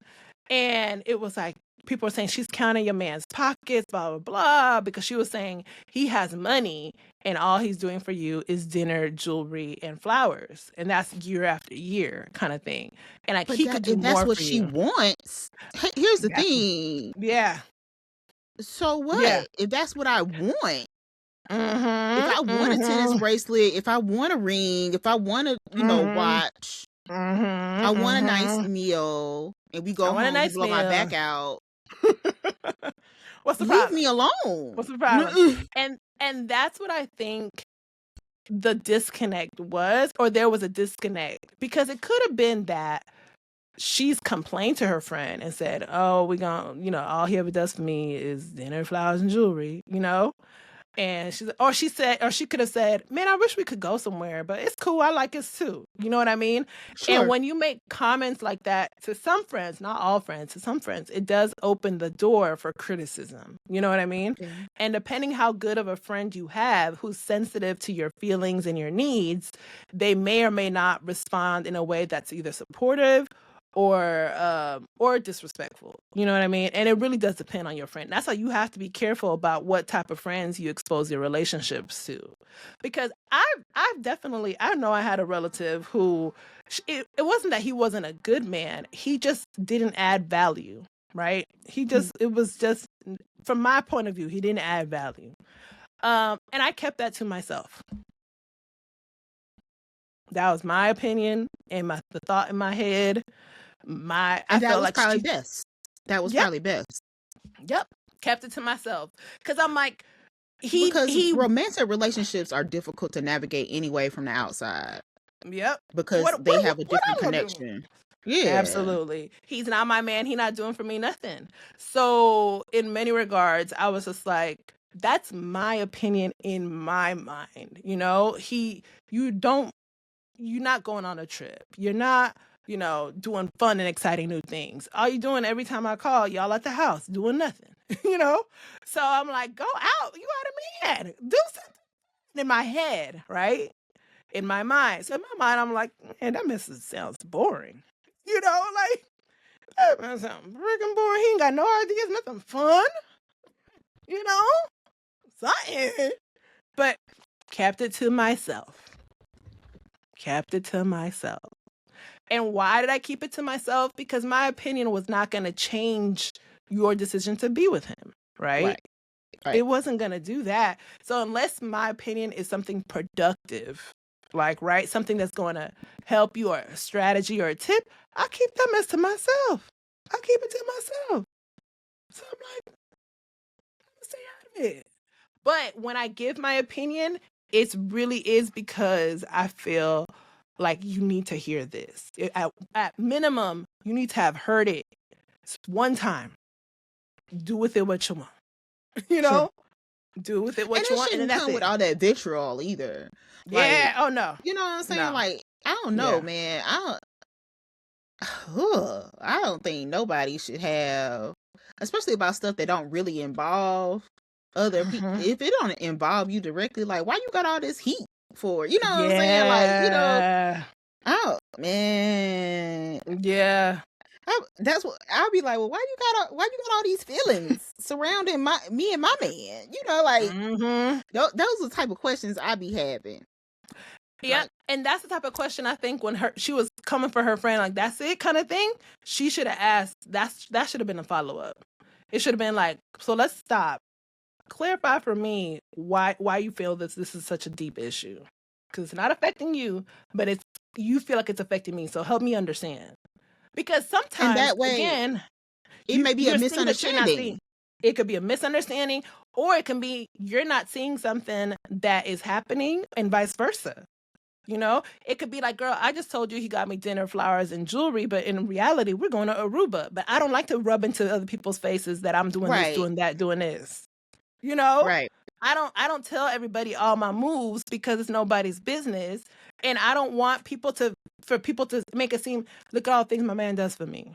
And it was like, people were saying she's counting your man's pockets, blah, blah, blah, because she was saying he has money and all he's doing for you is dinner, jewelry, and flowers. And that's year after year kind of thing. And like, he could do more for you. That's what she wants. Here's the thing. Yeah. So what? Yeah. If that's what I want. If I want a tennis bracelet, if I want a ring, if I want to, watch, I want a nice meal, and we go home and blow my back out. What's the problem? Leave me alone. What's the problem? And that's what I think the disconnect was, or there was a disconnect, because it could have been that she's complained to her friend and said, oh, we gonna, all he ever does for me is dinner, flowers, and jewelry, And she could have said, man, I wish we could go somewhere, but it's cool. I like it too. You know what I mean? Sure. And when you make comments like that to some friends, not all friends, to some friends, it does open the door for criticism. You know what I mean? Yeah. And depending how good of a friend you have who's sensitive to your feelings and your needs, they may or may not respond in a way that's either supportive or disrespectful. You know what I mean? And it really does depend on your friend. That's why you have to be careful about what type of friends you expose your relationships to. Because I've definitely, I know I had a relative who, it wasn't that he wasn't a good man. He just didn't add value, right? It was just, from my point of view, he didn't add value. And I kept that to myself. That was my opinion and the thought in my head. I felt like probably best. That was probably best. Yep. Kept it to myself. Because I'm like, romantic relationships are difficult to navigate anyway from the outside. Yep. Because they have a different connection. Yeah. Absolutely. He's not my man. He's not doing for me nothing. So in many regards, I was just like, that's my opinion in my mind. You're not going on a trip. You're not, doing fun and exciting new things. All you doing every time I call, y'all at the house doing nothing, So I'm like, go out. You got a man. Do something in my head, right? In my mind. So in my mind, I'm like, man, that message sounds boring. That man sounds freaking boring. He ain't got no ideas, nothing fun. Something. But kept it to myself. And why did I keep it to myself? Because my opinion was not going to change your decision to be with him, right? It wasn't going to do that. So unless my opinion is something productive, something that's going to help you, or a strategy or a tip, I keep that mess to myself. I keep it to myself. So I'm like, stay out of it. But when I give my opinion, it really is because I feel like you need to hear this. At minimum, you need to have heard it one time. Do with it what you want. Sure. Do with it what you want. And it shouldn't come with all that vitriol either. Yeah. Oh no. You know what I'm saying? No. Like, I don't know, man. I don't think nobody should have, especially about stuff that don't really involve other people. If it don't involve you directly, like, why you got all this heat for? You know what I'm saying? Like, oh man, yeah. That's what I'll be like. Well, why you got all these feelings surrounding me and my man? You know, like those are the type of questions I be having. Yeah, like, and that's the type of question I think when she was coming for her friend, like, that's it kind of thing. She should have asked. That should have been a follow up. It should have been like, so let's stop. Clarify for me why you feel this is such a deep issue, because it's not affecting you, but you feel like it's affecting me. So help me understand. Because sometimes, and that way, again, it may be a misunderstanding. It could be a misunderstanding, or it can be you're not seeing something that is happening, and vice versa. You know, it could be like, girl, I just told you he got me dinner, flowers, and jewelry, but in reality, we're going to Aruba. But I don't like to rub into other people's faces that I'm doing this, doing that, doing this. You know, right? I don't tell everybody all my moves because it's nobody's business, and I don't want people to make it seem, look at all the things my man does for me.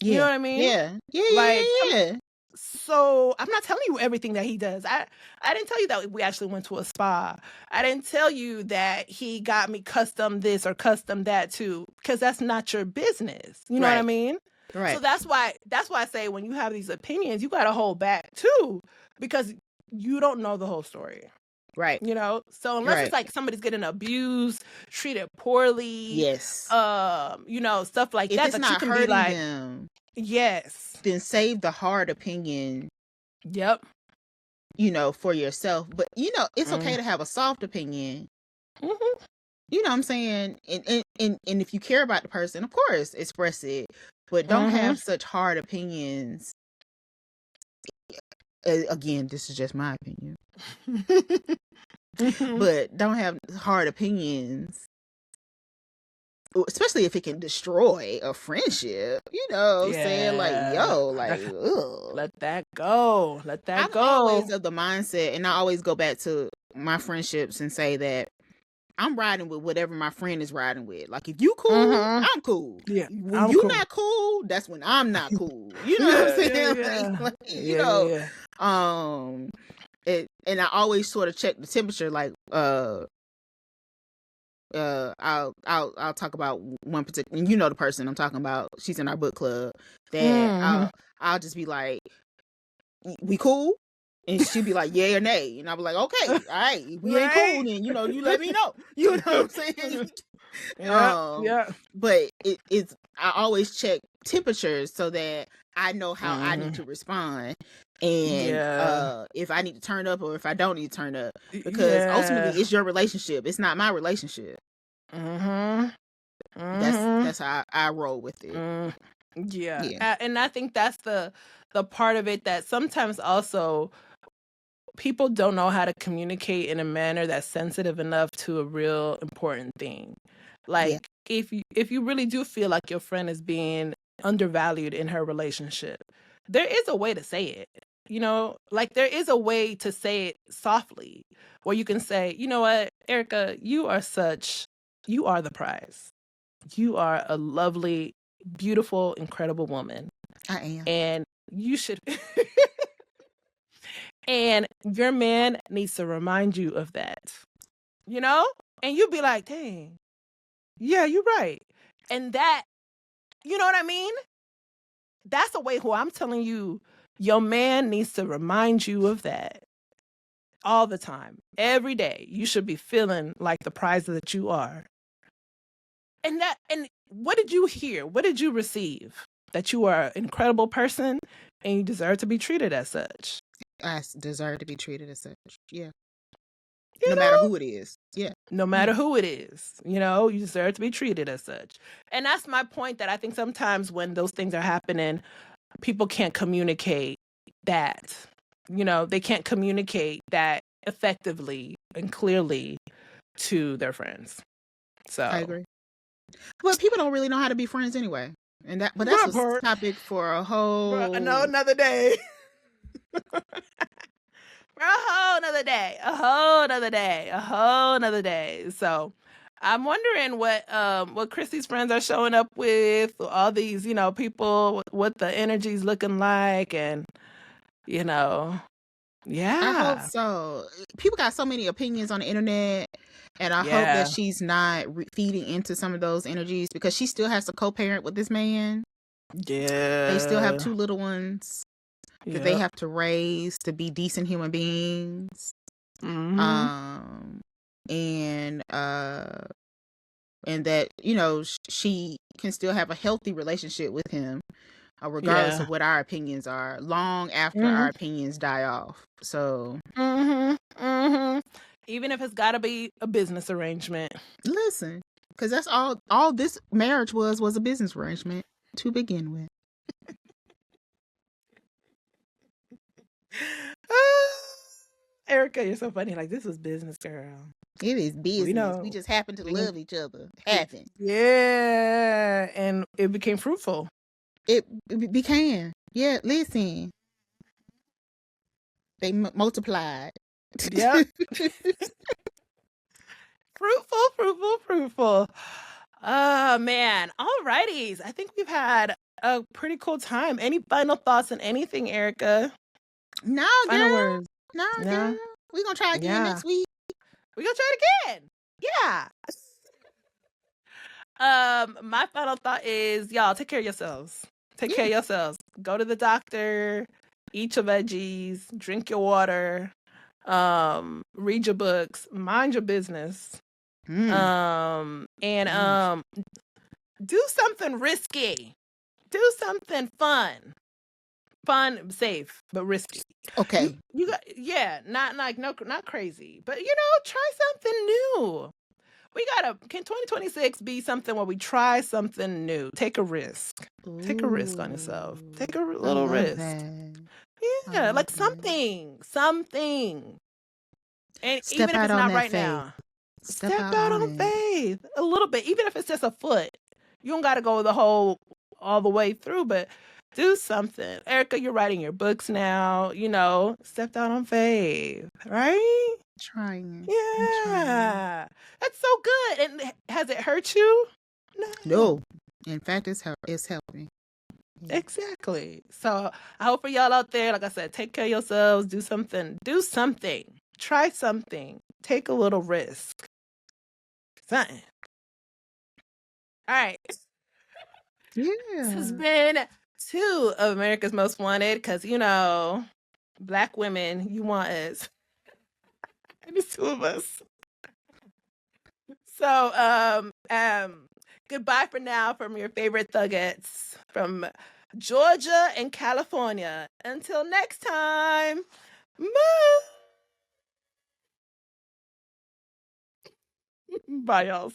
Yeah. You know what I mean? Yeah. So I'm not telling you everything that he does. I didn't tell you that we actually went to a spa. I didn't tell you that he got me custom this or custom that too, because that's not your business. You know what I mean? Right. So that's why I say when you have these opinions, you got to hold back too, because you don't know the whole story. Right. You know, so unless it's like somebody's getting abused, treated poorly, yes, you know, stuff like if that, it's that not you can hurting be like, them, yes, then save the hard opinion. Yep. You know, for yourself. But you know, it's okay to have a soft opinion. You know what I'm saying? And if you care about the person, of course, express it. But don't have such hard opinions. Again, this is just my opinion. But don't have hard opinions, especially if it can destroy a friendship. You know, saying like, yo, like, ugh. Let that go. Let that go. I'm always of the mindset, and I always go back to my friendships and say that I'm riding with whatever my friend is riding with. Like, if you cool, I'm cool. Yeah, when you not cool, that's when I'm not cool. You know what I'm saying? Like, you know, and I always sort of check the temperature. Like, I'll talk about one particular, you know, the person I'm talking about. She's in our book club. That I'll just be like, we cool? And she'd be like, yeah or nay. And I'll be like, okay, all right, if we ain't cool, then, you know, you let me know. You know what I'm saying? But it's, I always check temperatures so that I know how I need to respond. And if I need to turn up or if I don't need to turn up. Because ultimately, it's your relationship. It's not my relationship. That's how I roll with it. Yeah. And I think that's the part of it that sometimes also people don't know how to communicate in a manner that's sensitive enough to a real important thing. Like, if you really do feel like your friend is being undervalued in her relationship, there is a way to say it. You know, like, there is a way to say it softly, where you can say, you know what, Erica, you are the prize. You are a lovely, beautiful, incredible woman. I am. And you should... And your man needs to remind you of that, you know? And you'll be like, dang, yeah, you're right. And that, you know what I mean? That's a way who I'm telling you, your man needs to remind you of that all the time. Every day, you should be feeling like the prize that you are. And what did you hear? What did you receive? That you are an incredible person and you deserve to be treated as such. I deserve to be treated as such. Yeah. No matter who it is. Yeah. No matter who it is, you know, you deserve to be treated as such. And that's my point, that I think sometimes when those things are happening, people can't communicate that. You know, they can't communicate that effectively and clearly to their friends. So I agree. But people don't really know how to be friends anyway. And that's a topic for a whole another day. For a whole nother day. So I'm wondering what Chrissy's friends are showing up with, all these, people, what the energy's looking like, and you know, I hope yeah, so. People got so many opinions on the internet, and I hope that yeah, she's not feeding into some of those energies because she still has to co-parent with this man. They still have yeah, 2 little ones that they yep, have to raise to be decent human beings. mm-hmm, Um, and that she can still have a healthy relationship with him, regardless yeah, of what our opinions are, long after mm-hmm, our opinions die off. So mm-hmm, mm-hmm. Even if it's got to be a business arrangement. listen, because that's all this marriage was a business arrangement to begin with. Erica, you're so funny. Like, this was business, girl. It is We business. We know. just happen to We, love each other. Happen. yeah, and it became fruitful. It became. Yeah, listen. They multiplied. Yep. Fruitful, fruitful, fruitful. Oh, man. All righties. I think we've had a pretty cool time. Any final thoughts on anything, Erica? No, Final girl. words? No, girl. No? We gonna try again Yeah. next week. We're going to try it again. Yeah. My final thought is, y'all, take care of yourselves. Take care of Yes. yourselves. Go to the doctor, eat your veggies, drink your water, read your books, mind your business. Mm. And Mm. do something risky. Do something fun. Fun, safe, but risky. Okay. You got, yeah, not like no, not crazy, but try something new. Can 2026 be something where we try something new? Take a risk. Take a risk on yourself. Ooh. Take a I little love risk. that. I Yeah, love like that. something. And Step even if out it's on not that right faith. now, Step step out out on on it. faith a little bit, even if it's just a foot. You don't got to go all the way through, but do something. Erica, you're writing your books now, stepped out on faith, right? Trying. I'm trying. Yeah. That's so good. And has it hurt you? No. No. In fact, it's helping. Yeah. Exactly. So I hope for y'all out there, like I said, take care of yourselves, do something. Do something. Try something. Take a little risk. Something. All right. This has Yeah. been 2 of America's Most Wanted because, Black women, you want us. And it's 2 of us. So, goodbye for now from your favorite Thuggets from Georgia and California. Until next time. Bye, y'all.